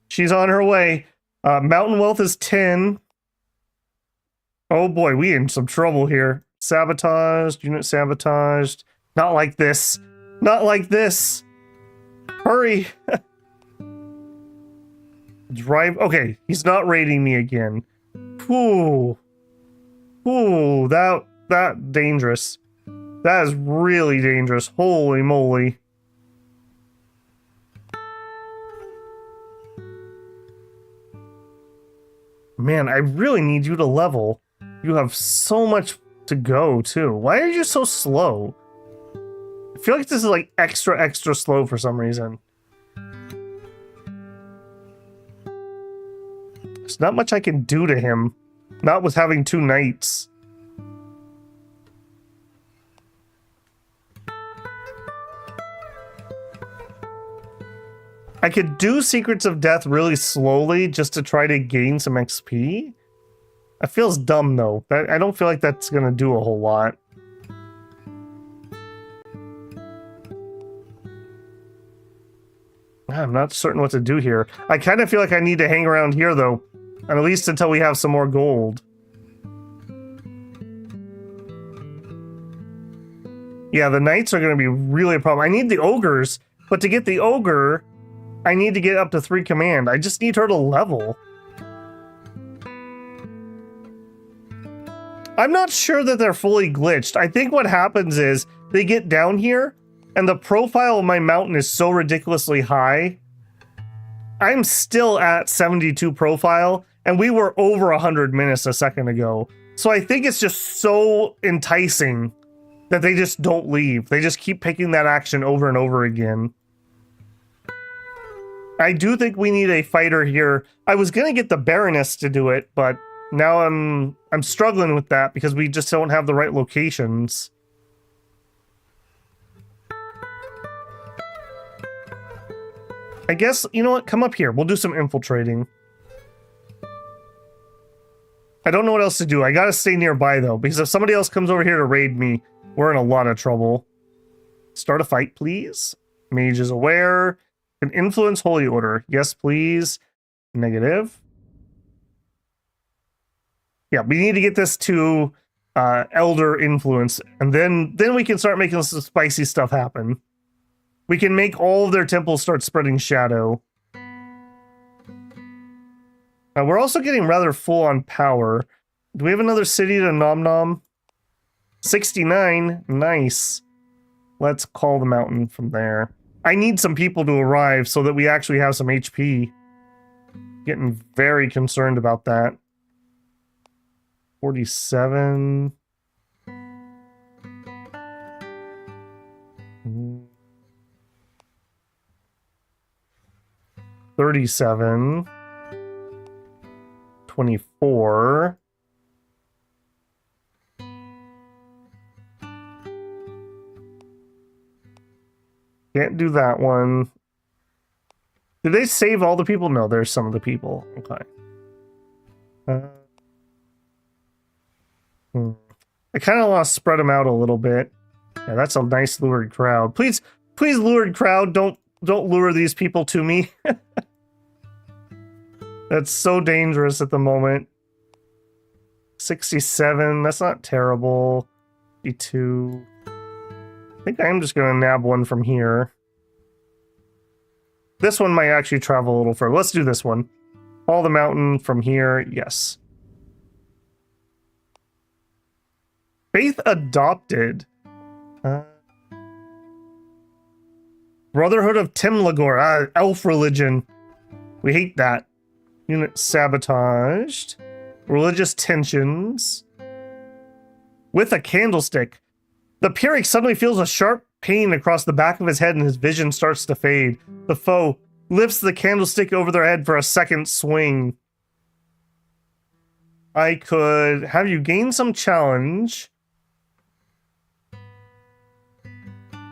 She's on her way. Mountain wealth is 10. Oh boy, we in some trouble here. Sabotaged. Unit sabotaged. Not like this. Not like this. Hurry. Drive. Okay, he's not raiding me again. Whew. Ooh, that dangerous. That is really dangerous. Holy moly. Man, I really need you to level. You have so much to go, too. Why are you so slow? I feel like this is like extra slow for some reason. There's not much I can do to him. Not with having 2 knights. I could do Secrets of Death really slowly just to try to gain some XP. That feels dumb though. I don't feel like that's gonna do a whole lot. I'm not certain what to do here. I kind of feel like I need to hang around here though. At least until we have some more gold. Yeah, the knights are going to be really a problem. I need the ogres, but to get the ogre, I need to get up to 3 command. I just need her to level. I'm not sure that they're fully glitched. I think what happens is they get down here, and the profile of my mountain is so ridiculously high. I'm still at 72 profile, and we were over 100 minutes a second ago. So I think it's just so enticing that they just don't leave. They just keep picking that action over and over again. I do think we need a fighter here. I was gonna get the Baroness to do it, but now I'm struggling with that because we just don't have the right locations. I guess, you know what? Come up here. We'll do some infiltrating. I don't know what else to do. I gotta stay nearby, though, because if somebody else comes over here to raid me, we're in a lot of trouble. Start a fight, please. Mage is aware. Can influence Holy Order. Yes, please. Negative. Yeah, we need to get this to Elder influence, and then we can start making some spicy stuff happen. We can make all of their temples start spreading shadow. We're also getting rather full on power. Do we have another city to nom nom? 69. Nice. Let's call the mountain from there. I need some people to arrive so that we actually have some HP. Getting very concerned about that. 47. 37. 24. Can't do that one. Did they save all the people? No, there's some of the people. Okay. I kind of want to spread them out a little bit. Yeah, that's a nice lured crowd. Please, lured crowd, don't lure these people to me. That's so dangerous at the moment. 67, that's not terrible. 52. I think I'm just going to nab one from here. This one might actually travel a little further. Let's do this one. Follow the mountain from here. Yes. Faith adopted. Brotherhood of Timlagor. Elf religion. We hate that. Unit sabotaged. Religious tensions. With a candlestick. The Pyrrhic suddenly feels a sharp pain across the back of his head and his vision starts to fade. The foe lifts the candlestick over their head for a second swing. I could have you gain some challenge.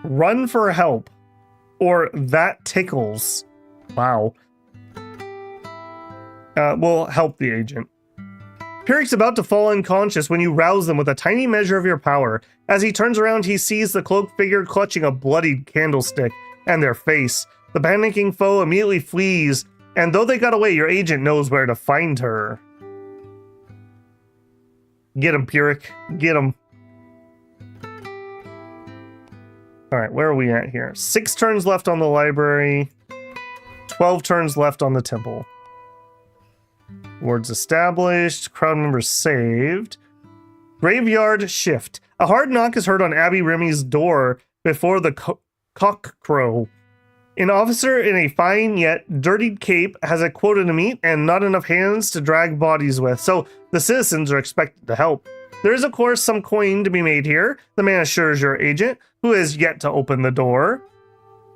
Run for help. Or that tickles. Wow. Will help the agent. Pyrrhic's about to fall unconscious when you rouse them with a tiny measure of your power. As he turns around, he sees the cloaked figure clutching a bloodied candlestick and their face. The panicking foe immediately flees, and though they got away, your agent knows where to find her. Get him, Pyrrhic. Get him. Alright, where are we at here? 6 turns left on the library. 12 turns left on the temple. Wards established. Crowd members saved. Graveyard shift. A hard knock is heard on Abbey Remy's door before the cock crow. An officer in a fine yet dirtied cape has a quota to meet and not enough hands to drag bodies with, so the citizens are expected to help. There is, of course, some coin to be made here, the man assures your agent, who has yet to open the door.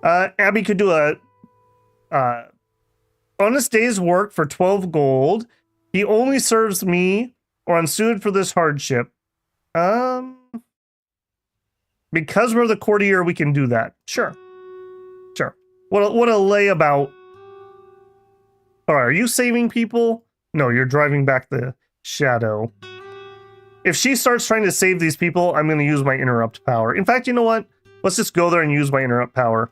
Abby could do a honest day's work for 12 gold. He only serves me or unsuited for this hardship. Because we're the courtier, we can do that. Sure. Sure. What a layabout. Alright, are you saving people? No, you're driving back the shadow. If she starts trying to save these people, I'm going to use my interrupt power. In fact, you know what? Let's just go there and use my interrupt power.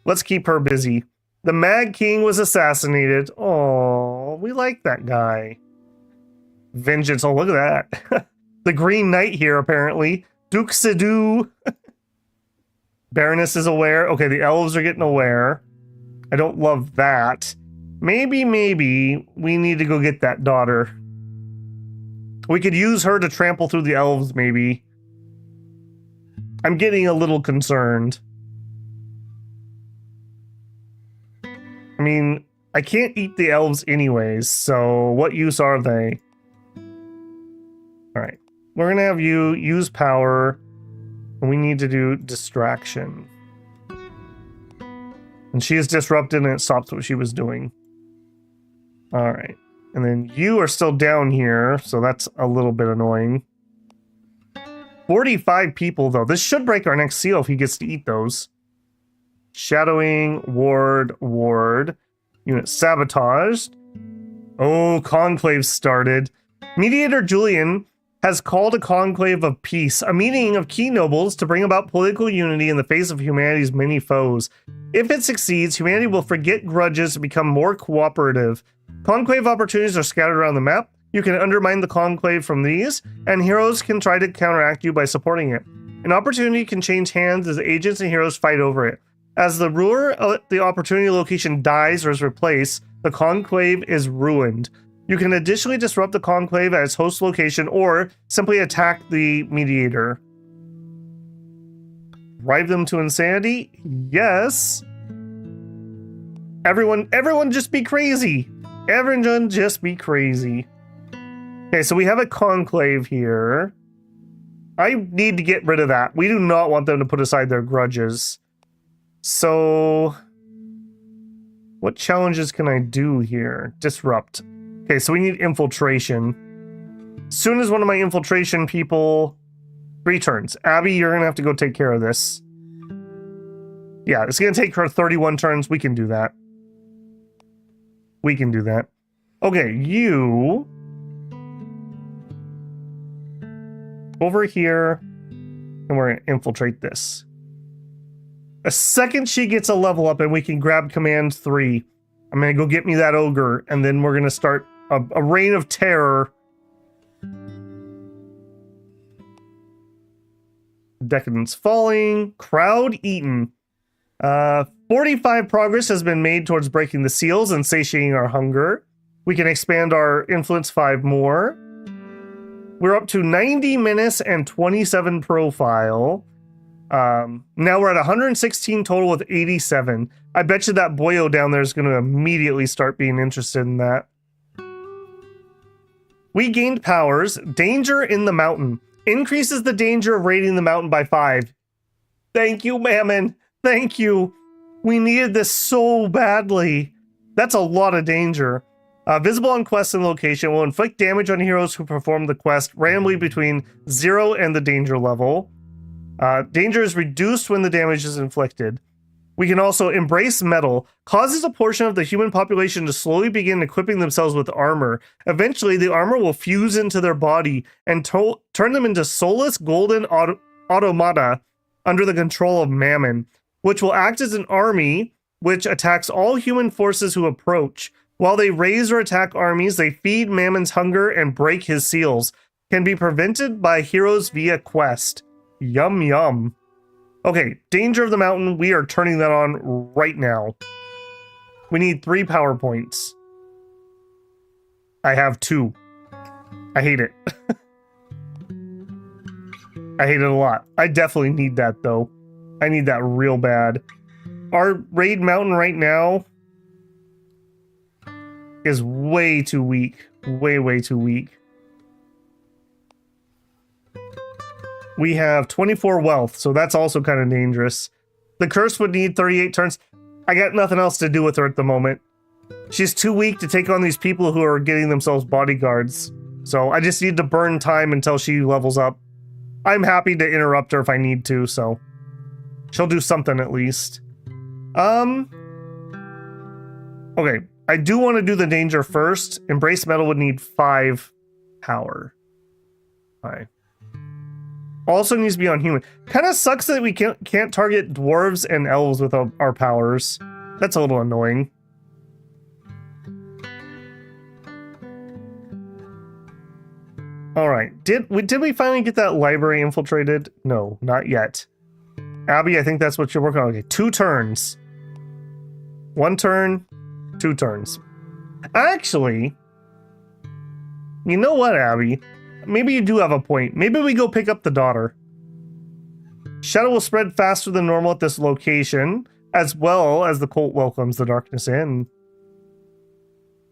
Let's keep her busy. The Mad King was assassinated. Oh, we like that guy. Vengeance. Oh, look at that. The Green Knight here, apparently. Duke Sidhu. Baroness is aware. Okay, the elves are getting aware. I don't love that. Maybe we need to go get that daughter. We could use her to trample through the elves, maybe. I'm getting a little concerned. I mean, I can't eat the elves anyways, so what use are they? Alright. We're gonna have you use power, and we need to do distraction. And she is disrupted and it stops what she was doing. Alright. And then you are still down here, so that's a little bit annoying. 45 people, though. This should break our next seal if he gets to eat those. Shadowing, ward. Unit sabotaged. Oh, conclave started. Mediator Julian has called a conclave of peace, a meeting of key nobles to bring about political unity in the face of humanity's many foes. If it succeeds, humanity will forget grudges and become more cooperative. Conclave opportunities are scattered around the map. You can undermine the conclave from these, and heroes can try to counteract you by supporting it. An opportunity can change hands as agents and heroes fight over it. As the ruler of the opportunity location dies or is replaced, the conclave is ruined. You can additionally disrupt the conclave at its host location or simply attack the mediator. Drive them to insanity? Yes. Everyone just be crazy. Everyone just be crazy. Okay, so we have a conclave here. I need to get rid of that. We do not want them to put aside their grudges. So, what challenges can I do here? Disrupt. Okay, so we need infiltration. As soon as one of my infiltration people... 3 turns. Abby, you're gonna have to go take care of this. Yeah, it's gonna take her 31 turns. We can do that. We can do that. Okay, you... over here, and we're gonna infiltrate this. A second she gets a level up and we can grab command 3. I'm gonna go get me that ogre, and then we're gonna start a reign of terror. Decadence falling. Crowd eaten. 45 progress has been made towards breaking the seals and satiating our hunger. We can expand our influence 5 more. We're up to 90 menace and 27 profile. Now we're at 116 total with 87. I bet you that boyo down there is going to immediately start being interested in that. We gained powers. Danger in the mountain. Increases the danger of raiding the mountain by 5. Thank you, Mammon. Thank you. We needed this so badly. That's a lot of danger. Visible on quests and location will inflict damage on heroes who perform the quest randomly between 0 and the danger level. Danger is reduced when the damage is inflicted. We can also embrace metal, causes a portion of the human population to slowly begin equipping themselves with armor. Eventually, the armor will fuse into their body and turn them into soulless golden automata under the control of Mammon, which will act as an army which attacks all human forces who approach. While they raise or attack armies, they feed Mammon's hunger and break his seals. Can be prevented by heroes via quest. Yum yum. Okay, Danger of the Mountain, we are turning that on right now. We need 3 power points. I have 2. I hate it. I hate it a lot. I definitely need that, though. I need that real bad. Our raid mountain right now is way too weak. Way too weak. We have 24 wealth, so that's also kind of dangerous. The curse would need 38 turns. I got nothing else to do with her at the moment. She's too weak to take on these people who are getting themselves bodyguards. So I just need to burn time until she levels up. I'm happy to interrupt her if I need to, so she'll do something at least. Okay, I do want to do the danger first. Embrace metal would need 5 power. Alright. Also needs to be on human. Kind of sucks that we can't target dwarves and elves with our powers. That's a little annoying. All right. Did we finally get that library infiltrated? No, not yet. Abby, I think that's what you're working on. Okay, 2 turns. 1 turn, 2 turns. Actually, you know what, Abby? Maybe you do have a point. Maybe we go pick up the daughter. Shadow will spread faster than normal at this location, as well as the cult welcomes the darkness in.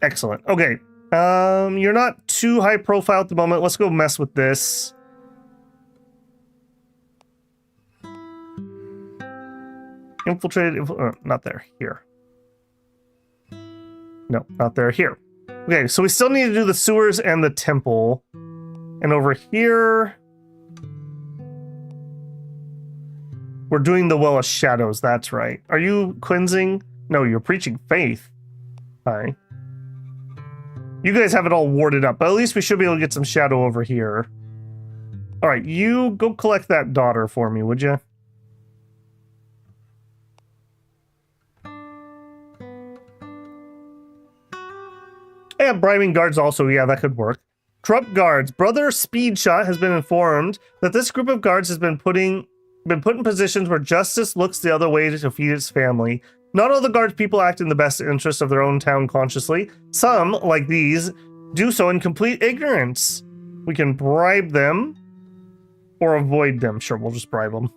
Excellent. Okay. You're not too high profile at the moment. Let's go mess with this. Infiltrated. Not there. Here. No, not there. Here. Okay, so we still need to do the sewers and the temple. And over here, we're doing the Well of Shadows. That's right. Are you cleansing? No, you're preaching faith. Hi. You guys have it all warded up, but at least we should be able to get some shadow over here. All right, you go collect that daughter for me, would you? And bribing guards also, yeah, that could work. Corrupt guards. Brother Speedshot has been informed that this group of guards has been put in positions where justice looks the other way to feed its family. Not all the guards people act in the best interest of their own town consciously. Some, like these, do so in complete ignorance. We can bribe them or avoid them. Sure, we'll just bribe them.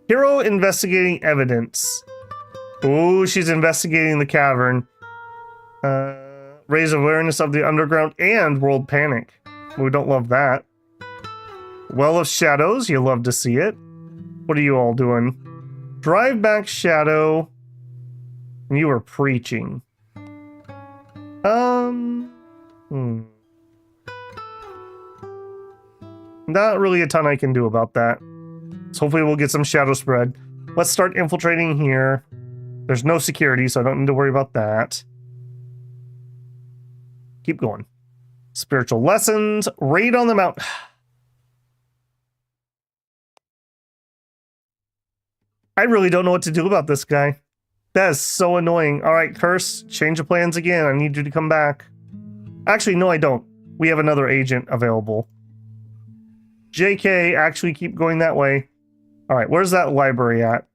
Hero investigating evidence. Oh, she's investigating the cavern. Raise awareness of the underground and world panic. We don't love that. Well of Shadows, you love to see it. What are you all doing? Drive back Shadow. You were preaching. Not really a ton I can do about that. So hopefully we'll get some shadow spread. Let's start infiltrating here. There's no security, so I don't need to worry about that. Keep going. Spiritual lessons. Raid on the mountain. I really don't know what to do about this guy. That is so annoying. All right, Curse, change of plans again. I need you to come back. Actually, no, I don't. We have another agent available. JK, actually keep going that way. All right, where's that library at?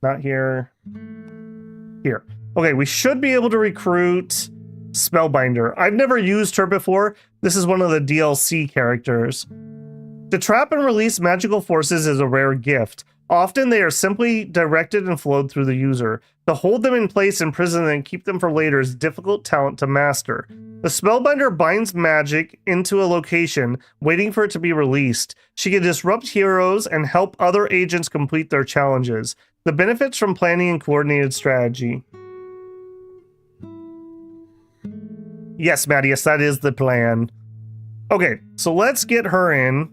Not here. Here. Okay, we should be able to recruit Spellbinder. I've never used her before. This is one of the DLC characters. To trap and release magical forces is a rare gift. Often they are simply directed and flowed through the user. To hold them in place, imprison them, and keep them for later is difficult talent to master. The Spellbinder binds magic into a location, waiting for it to be released. She can disrupt heroes and help other agents complete their challenges. The benefits from planning and coordinated strategy. Yes, Mattias, that is the plan. Okay, so let's get her in.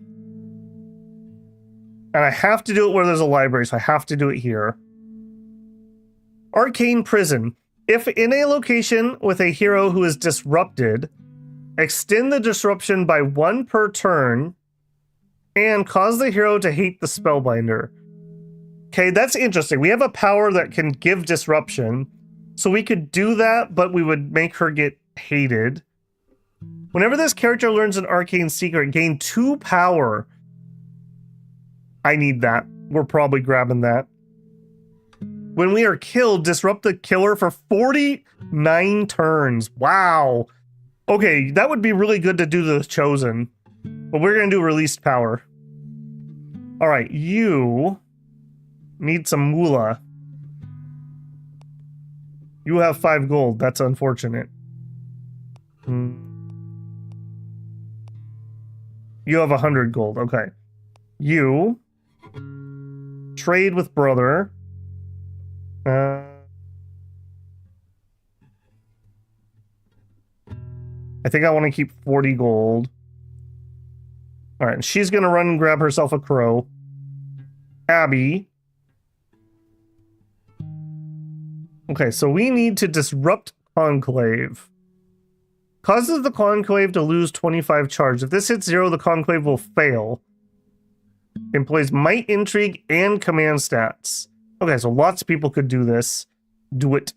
And I have to do it where there's a library, so I have to do it here. Arcane Prison. If in a location with a hero who is disrupted, extend the disruption by 1 per turn and cause the hero to hate the Spellbinder. Okay, that's interesting. We have a power that can give disruption, so we could do that, but we would make her get hated. Whenever this character learns an arcane secret, gain 2 power. I need that. We're probably grabbing that. When we are killed, disrupt the killer for 49 turns. Wow. Okay, that would be really good to do the Chosen. But we're going to do released power. Alright, you need some moolah. You have 5 gold. That's unfortunate. You have 100 gold. Okay. You trade with brother. I think I want to keep 40 gold. All right, she's going to run and grab herself a crow. Abby. Okay, so we need to disrupt Conclave. Causes the Conclave to lose 25 charge. If this hits 0, the Conclave will fail. Employs might, intrigue, and command stats. Okay, so lots of people could do this. Do it.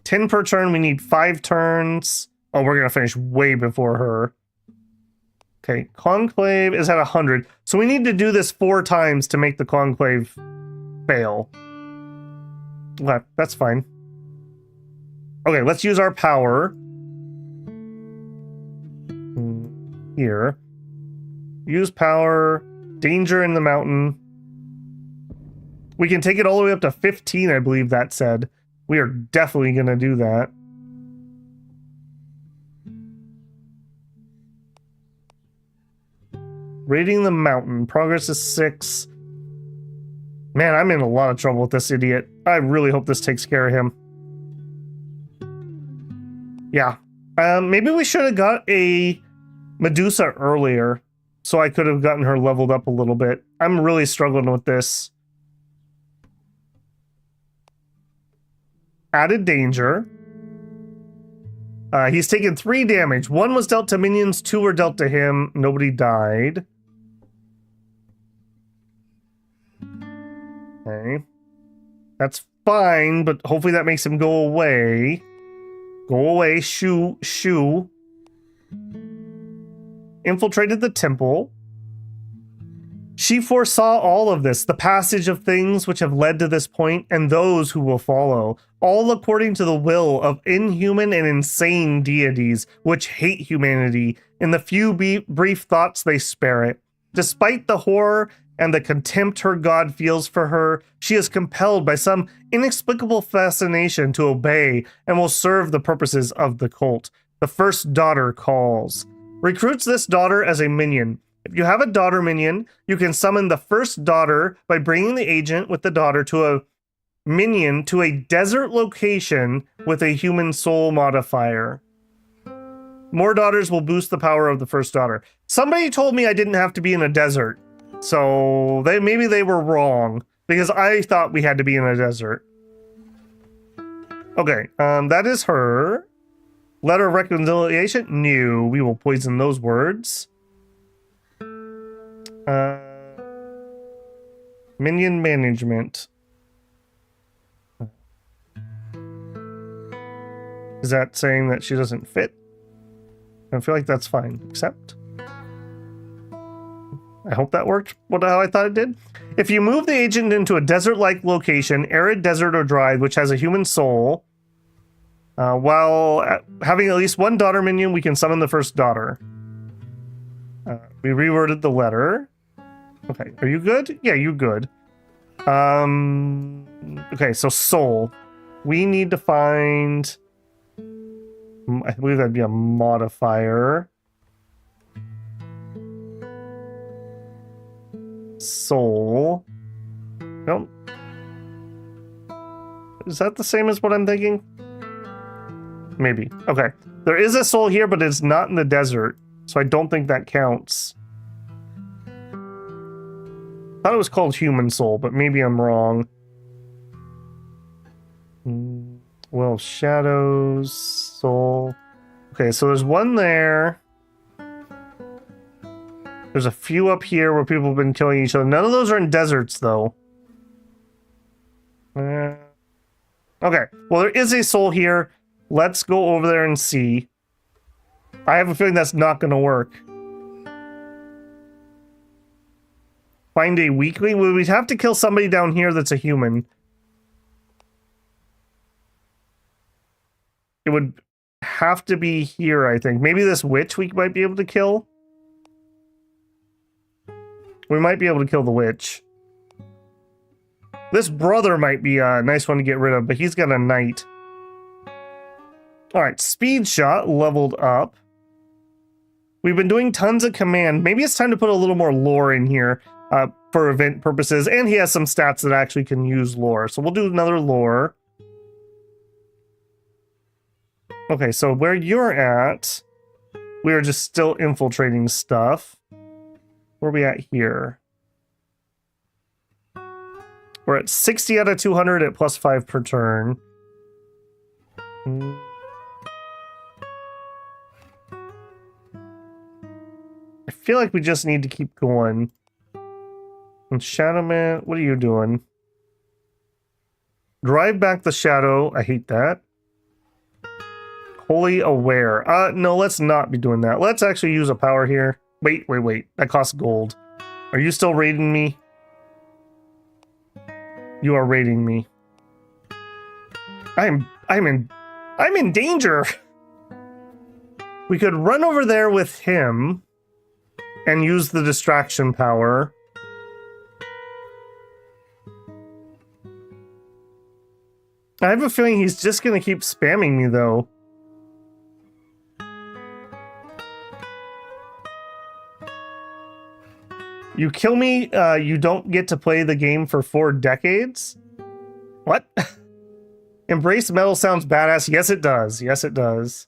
10 per turn. We need 5 turns. Oh, we're going to finish way before her. Okay, Conclave is at 100. So we need to do this 4 times to make the Conclave fail. Okay, that's fine. Okay, let's use our power. Here. Use power. Danger in the mountain. We can take it all the way up to 15, I believe that said. We are definitely going to do that. Raiding the mountain. Progress is 6. Man, I'm in a lot of trouble with this idiot. I really hope this takes care of him. Yeah. Maybe we should have got a Medusa earlier, so I could have gotten her leveled up a little bit. I'm really struggling with this. Added danger. He's taken 3 damage. 1 was dealt to minions, 2 were dealt to him. Nobody died. Okay. That's fine, but hopefully that makes him go away. Go away, shoo, shoo. Infiltrated the temple. She foresaw all of this, the passage of things which have led to this point, and those who will follow, all according to the will of inhuman and insane deities which hate humanity. In the few brief thoughts they spare it. Despite the horror and the contempt her god feels for her, she is compelled by some inexplicable fascination to obey and will serve the purposes of the cult. The first daughter calls. Recruits this daughter as a minion. If you have a daughter minion, you can summon the first daughter by bringing the agent with the daughter to a minion to a desert location with a human soul modifier. More daughters will boost the power of the first daughter. Somebody told me I didn't have to be in a desert. So maybe they were wrong, because I thought we had to be in a desert. Okay, that is her. Letter of reconciliation? No, we will poison those words. Minion management. Is that saying that she doesn't fit? I feel like that's fine. Accept. I hope that worked how I thought it did. If you move the agent into a desert-like location, arid, desert, or dry, which has a human soul, while having at least one daughter minion, we can summon the first daughter. We reworded the letter. Okay, are you good? Yeah, you good. Okay, so soul. We need to find... I believe that'd be a modifier. Soul. Nope. Is that the same as what I'm thinking? Maybe. Okay. There is a soul here, but it's not in the desert, so I don't think that counts. I thought it was called human soul, but maybe I'm wrong. Well, shadows, soul. Okay, so there's one there. There's a few up here where people have been killing each other. None of those are in deserts, though. Okay. Well, there is a soul here. Let's go over there and see. I have a feeling that's not going to work. Find a weakling? Well, we'd have to kill somebody down here that's a human. It would have to be here, I think. Maybe this witch we might be able to kill. We might be able to kill the witch. This brother might be a nice one to get rid of, but he's got a knight. Alright, speed shot leveled up. We've been doing tons of command. Maybe it's time to put a little more lore in here for event purposes. And he has some stats that actually can use lore. So we'll do another lore. Okay, so where you're at, we are just still infiltrating stuff. Where are we at here? We're at 60 out of 200 at +5 per turn. I feel like we just need to keep going. And Shadowman, what are you doing? Drive back the shadow. I hate that. Wholly aware. No, let's not be doing that. Let's actually use a power here. Wait. That costs gold. Are you still raiding me? You are raiding me. I'm in danger. We could run over there with him and use the distraction power. I have a feeling he's just gonna keep spamming me though. You kill me, you don't get to play the game for 4 decades? What? Embrace metal sounds badass. Yes, it does. Yes, it does.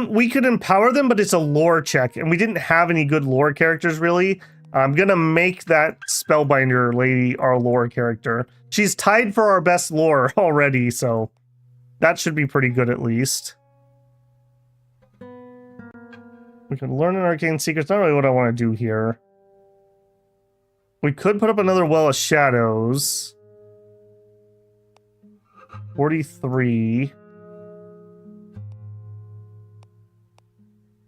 We could empower them, but it's a lore check, and we didn't have any good lore characters, really. I'm gonna make that Spellbinder lady our lore character. She's tied for our best lore already, so that should be pretty good at least. We can learn an arcane secret. It's not really what I want to do here. We could put up another Well of Shadows. 43.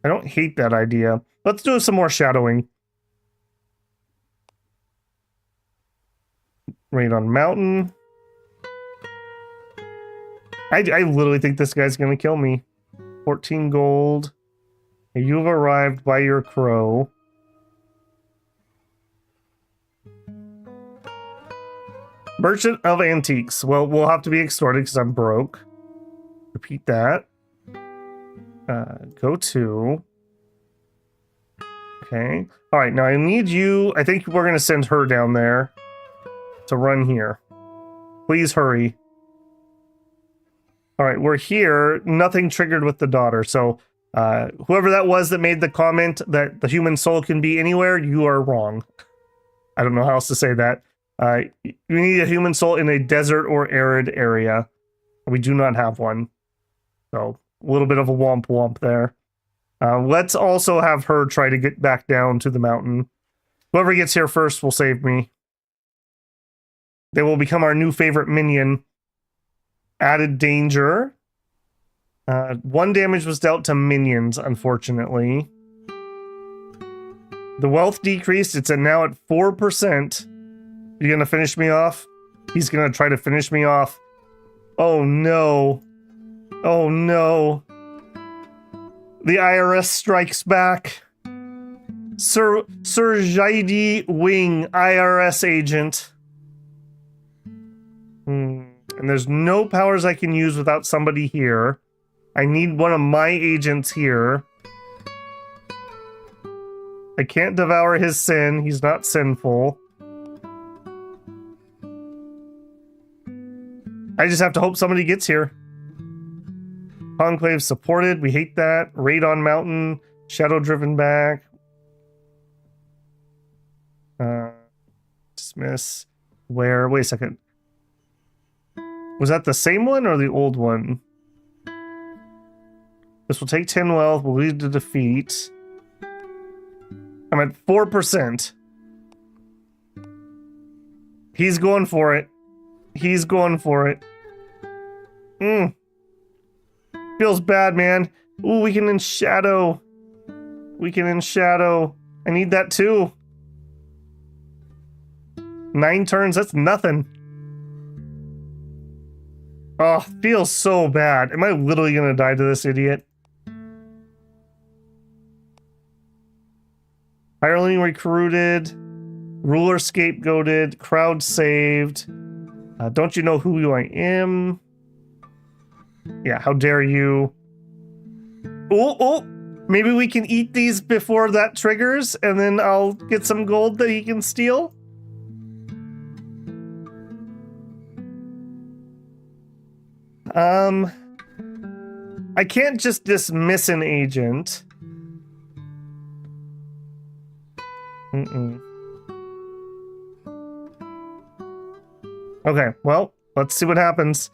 I don't hate that idea. Let's do some more shadowing. Raid on Mountain. I literally think this guy's gonna kill me. 14 gold. You've arrived by your crow. Merchant of Antiques. Well, we'll have to be extorted because I'm broke. Repeat that. Go to. Okay. All right, now I need you. I think we're going to send her down there to run here. Please hurry. All right, we're here. Nothing triggered with the daughter. So whoever that was that made the comment that the human soul can be anywhere, you are wrong. I don't know how else to say that. You need a human soul in a desert or arid area. We do not have one. So a little bit of a womp womp there. Let's also have her try to get back down to the mountain. Whoever gets here first will save me. They will become our new favorite minion. Added danger. 1 damage was dealt to minions, unfortunately. The wealth decreased. It's now at 4%. You gonna finish me off? He's gonna try to finish me off. Oh no. Oh no. The IRS strikes back. Sir Jaidi Wing, IRS agent. And there's no powers I can use without somebody here. I need one of my agents here. I can't devour his sin. He's not sinful. I just have to hope somebody gets here. Conclave supported. We hate that. Raid on mountain. Shadow driven back. Dismiss. Where? Wait a second. Was that the same one or the old one? This will take 10 wealth. Will lead to defeat. I'm at 4%. He's going for it. He's going for it. Feels bad, man. Ooh, we can enshadow. We can enshadow. I need that too. 9 turns, that's nothing. Oh, feels so bad. Am I literally gonna die to this idiot? Hireling recruited. Ruler scapegoated. Crowd saved. Don't you know who I am? Yeah, how dare you? Oh, maybe we can eat these before that triggers, and then I'll get some gold that he can steal. I can't just dismiss an agent. Okay, well, let's see what happens.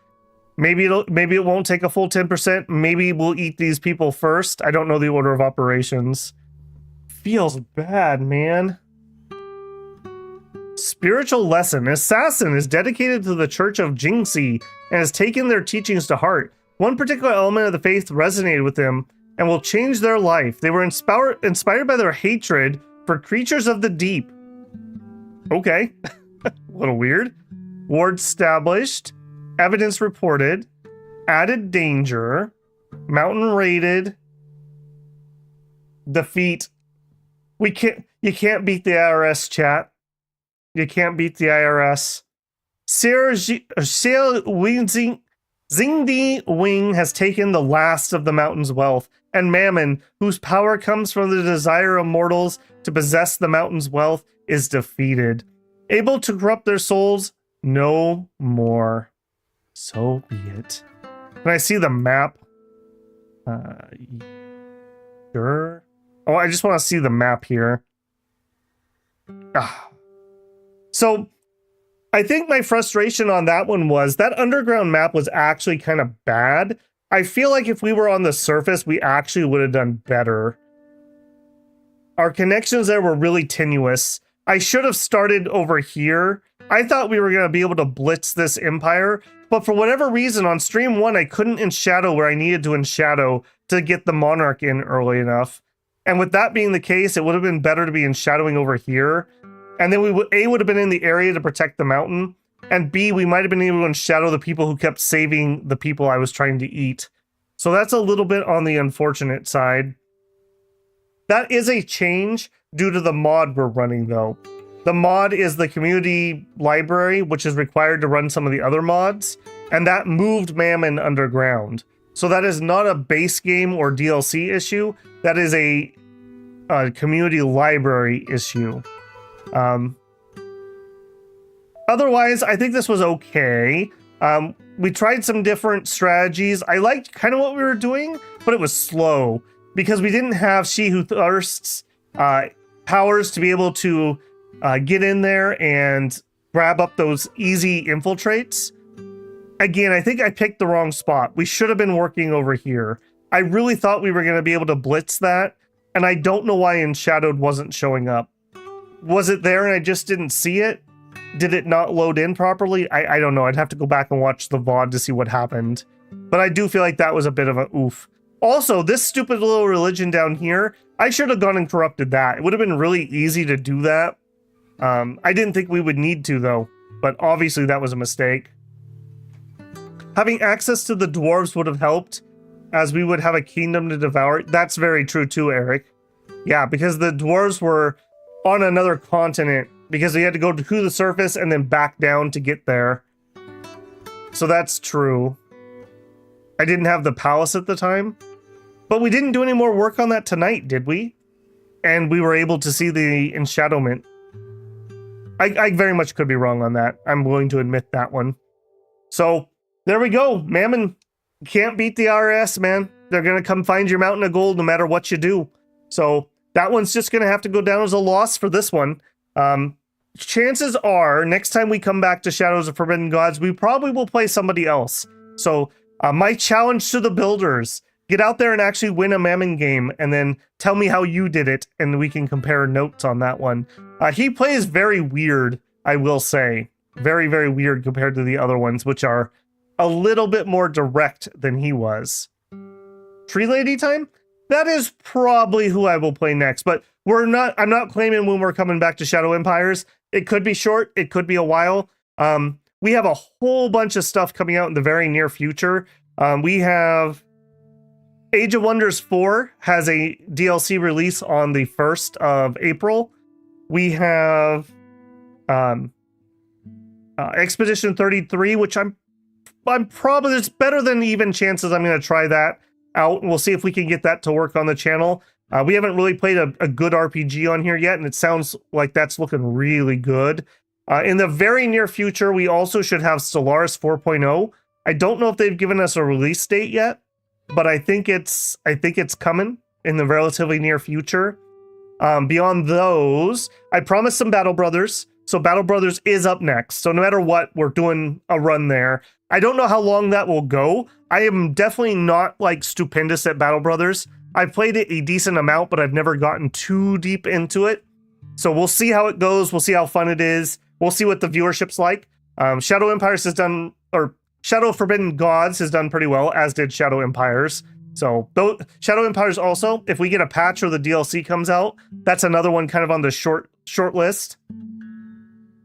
Maybe it won't take a full 10%. Maybe we'll eat these people first. I don't know the order of operations. Feels bad, man. Spiritual lesson. An assassin is dedicated to the Church of Jingxi and has taken their teachings to heart. One particular element of the faith resonated with them and will change their life. They were inspired by their hatred for creatures of the deep. Okay. A little weird. Ward established. Evidence reported. Added danger. Mountain raided. Defeat. You can't beat the IRS, chat. You can't beat the IRS. Zingdi Wing has taken the last of the mountain's wealth, and Mammon, whose power comes from the desire of mortals to possess the mountain's wealth, is defeated. Able to corrupt their souls no more. So be it. Can I see the map? Sure. Oh, I just want to see the map here. So, I think my frustration on that one was that underground map was actually kind of bad. I feel like if we were on the surface, we actually would have done better. Our connections there were really tenuous. I should have started over here. I thought we were going to be able to blitz this empire, but for whatever reason on stream 1, I couldn't enshadow where I needed to enshadow to get the monarch in early enough. And with that being the case, it would have been better to be enshadowing over here. And then we would have been in the area to protect the mountain, and B, we might have been able to enshadow the people who kept saving the people I was trying to eat. So that's a little bit on the unfortunate side. That is a change due to the mod we're running, though. The mod is the community library, which is required to run some of the other mods, and that moved Mammon underground. So that is not a base game or DLC issue. That is a community library issue. Otherwise, I think this was okay. We tried some different strategies. I liked kind of what we were doing, but it was slow because we didn't have She Who Thirsts powers to be able to get in there and grab up those easy infiltrates. Again, I think I picked the wrong spot. We should have been working over here. I really thought we were going to be able to blitz that, and I don't know why Enshadowed wasn't showing up. Was it there and I just didn't see it? Did it not load in properly? I don't know. I'd have to go back and watch the VOD to see what happened. But I do feel like that was a bit of a oof. Also, this stupid little religion down here, I should have gone and corrupted that. It would have been really easy to do that. I didn't think we would need to, though. But obviously that was a mistake. Having access to the dwarves would have helped, as we would have a kingdom to devour. That's very true too, Eric. Yeah, because the dwarves were on another continent, because we had to go to the surface and then back down to get there. So that's true. I didn't have the palace at the time. But we didn't do any more work on that tonight, did we? And we were able to see the enshadowment. I very much could be wrong on that. I'm willing to admit that one. So, there we go. Mammon can't beat the RS, man. They're going to come find your mountain of gold no matter what you do. So, that one's just going to have to go down as a loss for this one. Chances are, next time we come back to Shadows of Forbidden Gods, we probably will play somebody else. So, my challenge to the builders, get out there and actually win a Mammon game, and then tell me how you did it, and we can compare notes on that one. He plays very weird, I will say. Very, very weird compared to the other ones, which are a little bit more direct than he was. Tree Lady time? That is probably who I will play next, but I'm not claiming when we're coming back to Shadow Empires. It could be short, it could be a while. We have a whole bunch of stuff coming out in the very near future. We have Age of Wonders 4 has a DLC release on the 1st of April. We have Expedition 33, which I'm probably, it's better than even chances I'm going to try that out. And we'll see if we can get that to work on the channel. We haven't really played a good RPG on here yet, and it sounds like that's looking really good. In the very near future, we also should have Stellaris 4.0. I don't know if they've given us a release date yet, but I think it's coming in the relatively near future. Beyond those, I promised some Battle Brothers. So Battle Brothers is up next. So no matter what, we're doing a run there. I don't know how long that will go. I am definitely not like stupendous at Battle Brothers. I've played it a decent amount, but I've never gotten too deep into it. So we'll see how it goes. We'll see how fun it is. We'll see what the viewership's like. Shadow Empires has done, or Shadow of Forbidden Gods has done pretty well, as did Shadow Empires. So Shadow Empires also, if we get a patch or the DLC comes out, that's another one kind of on the short list.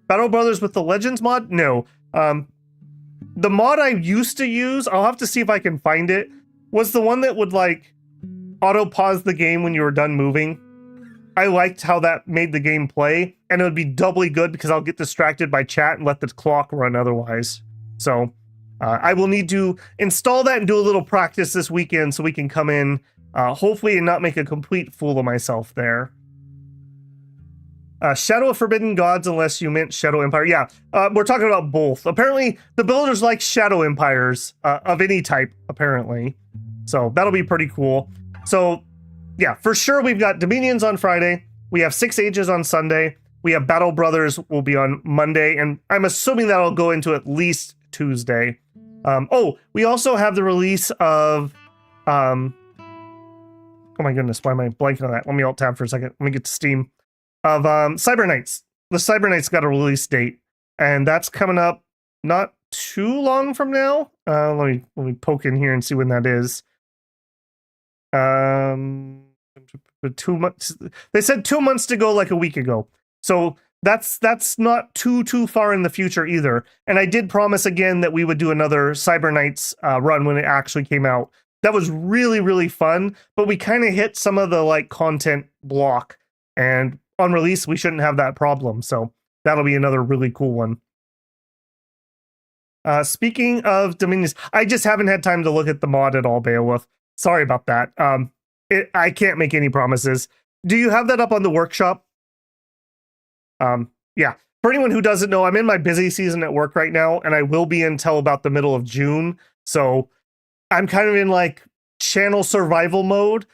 Battle Brothers with the Legends mod? No. The mod I used to use, I'll have to see if I can find it, was the one that would like auto-pause the game when you were done moving. I liked how that made the game play, and it would be doubly good because I'll get distracted by chat and let the clock run otherwise. So I will need to install that and do a little practice this weekend so we can come in, hopefully, and not make a complete fool of myself there. Shadow of Forbidden Gods, unless you meant Shadow Empire. Yeah, we're talking about both. Apparently, the builders like Shadow Empires of any type, apparently. So that'll be pretty cool. So, yeah, for sure, we've got Dominions on Friday. We have 6 Ages on Sunday. We have Battle Brothers will be on Monday. And I'm assuming that'll go into at least Tuesday. We also have the release of... oh my goodness, why am I blanking on that? Let me alt-tab for a second. Let me get to Steam. Of Cyber Knights. The Cyber Knights got a release date, and that's coming up not too long from now. Let me poke in here and see when that is. 2 months. They said 2 months to go, like a week ago. So that's not too far in the future either. And I did promise again that we would do another Cyber Knights run when it actually came out. That was really, really fun, but we kind of hit some of the like content block. And on release, we shouldn't have that problem. So that'll be another really cool one. Speaking of Dominions, I just haven't had time to look at the mod at all, Beowulf. Sorry about that. I can't make any promises. Do you have that up on the workshop? Yeah. For anyone who doesn't know, I'm in my busy season at work right now, and I will be until about the middle of June. So I'm kind of in like channel survival mode.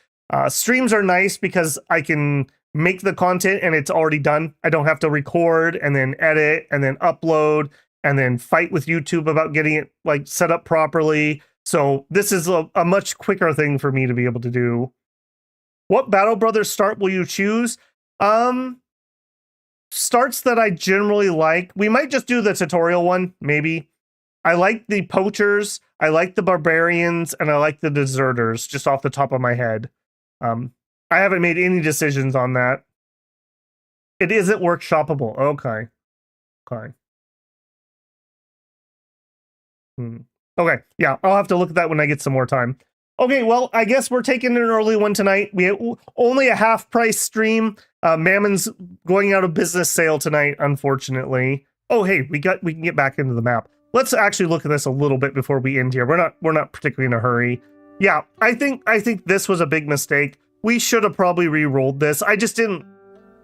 Streams are nice because I can make the content and it's already done. I don't have to record and then edit and then upload and then fight with YouTube about getting it like set up properly. So this is a much quicker thing for me to be able to do. What Battle Brothers start will you choose? Starts that I generally like. We might just do the tutorial one, maybe. I like the poachers, I like the barbarians, and I like the deserters, just off the top of my head. I haven't made any decisions on that. It isn't workshoppable. Okay. Okay. Okay, yeah, I'll have to look at that when I get some more time. Okay, well, I guess we're taking an early one tonight. We have only a half-price stream. Mammon's going out of business sale tonight, unfortunately. Oh, hey, we can get back into the map. Let's actually look at this a little bit before we end here. We're not particularly in a hurry. Yeah, I think this was a big mistake. We should have probably re-rolled this. I just didn't.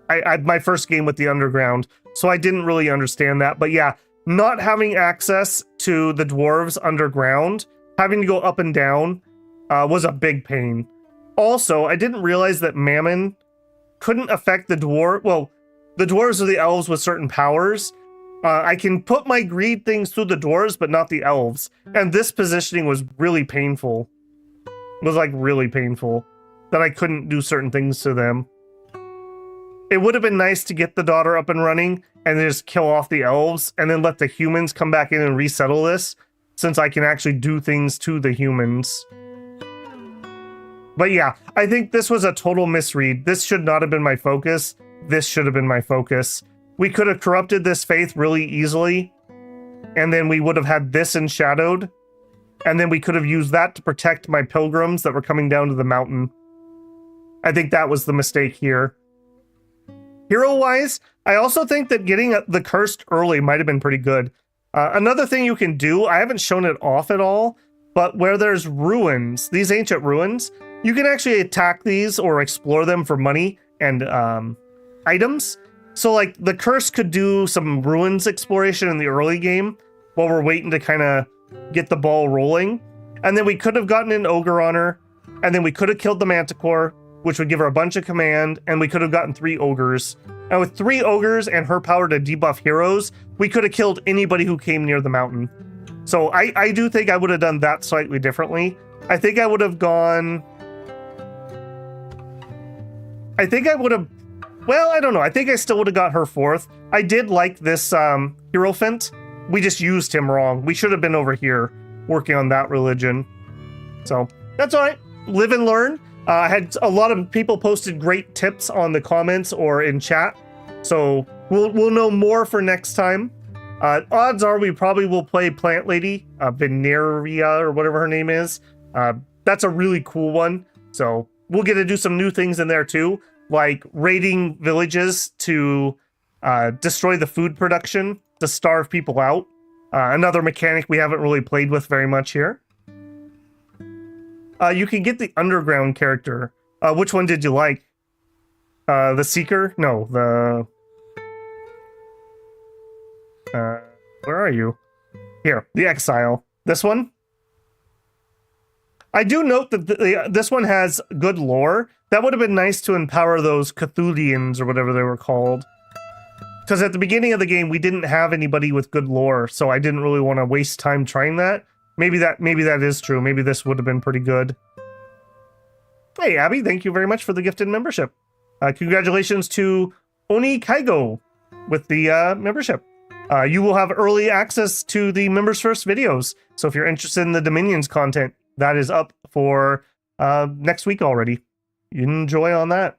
I my first game with the Underground, so I didn't really understand that. But yeah, not having access to the dwarves underground, having to go up and down, was a big pain. Also, I didn't realize that Mammon couldn't affect the dwarf. Well, the dwarves or the elves with certain powers. I can put my greed things through the dwarves, but not the elves. And this positioning was really painful. It was like really painful that I couldn't do certain things to them. It would have been nice to get the daughter up and running and then just kill off the elves and then let the humans come back in and resettle this, since I can actually do things to the humans. But yeah, I think this was a total misread. This should not have been my focus. This should have been my focus. We could have corrupted this faith really easily, and then we would have had this enshadowed, and then we could have used that to protect my pilgrims that were coming down to the mountain. I think that was the mistake here. Hero-wise, I also think that getting the cursed early might have been pretty good. Another thing you can do, I haven't shown it off at all, but where there's ruins, these ancient ruins, you can actually attack these or explore them for money and items. So like the curse could do some ruins exploration in the early game while we're waiting to kind of get the ball rolling. And then we could have gotten an ogre on her, and then we could have killed the manticore, which would give her a bunch of command, and we could have gotten 3 ogres. And with 3 ogres and her power to debuff heroes, we could have killed anybody who came near the mountain. So I do think I would have done that slightly differently. I think I would have gone... Well, I don't know. I think I still would have got her 4th. I did like this Hierophant. We just used him wrong. We should have been over here working on that religion. So that's all right. Live and learn. I had a lot of people posted great tips on the comments or in chat. So we'll know more for next time. Odds are we probably will play Plant Lady, Veneria or whatever her name is. That's a really cool one. So we'll get to do some new things in there too, like raiding villages to destroy the food production, to starve people out. Another mechanic we haven't really played with very much here. You can get the underground character. Which one did you like? The Seeker? No, the... where are you? Here, the Exile. This one? I do note that this one has good lore. That would have been nice to empower those Cthulhians or whatever they were called. Because at the beginning of the game, we didn't have anybody with good lore, so I didn't really want to waste time trying that. Maybe that is true. Maybe this would have been pretty good. Hey, Abby, thank you very much for the gifted membership. Congratulations to Oni Kaigo with the membership. You will have early access to the Members First videos. So if you're interested in the Dominions content, that is up for next week already. You enjoy on that.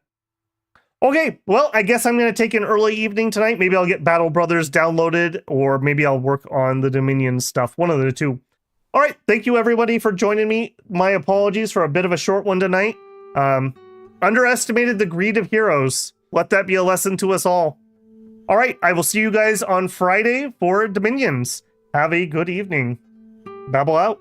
Okay, well, I guess I'm going to take an early evening tonight. Maybe I'll get Battle Brothers downloaded, or maybe I'll work on the Dominion stuff. One of the two. All right, thank you everybody for joining me. My apologies for a bit of a short one tonight. Underestimated the greed of heroes. Let that be a lesson to us all. All right, I will see you guys on Friday for Dominions. Have a good evening. Babble out.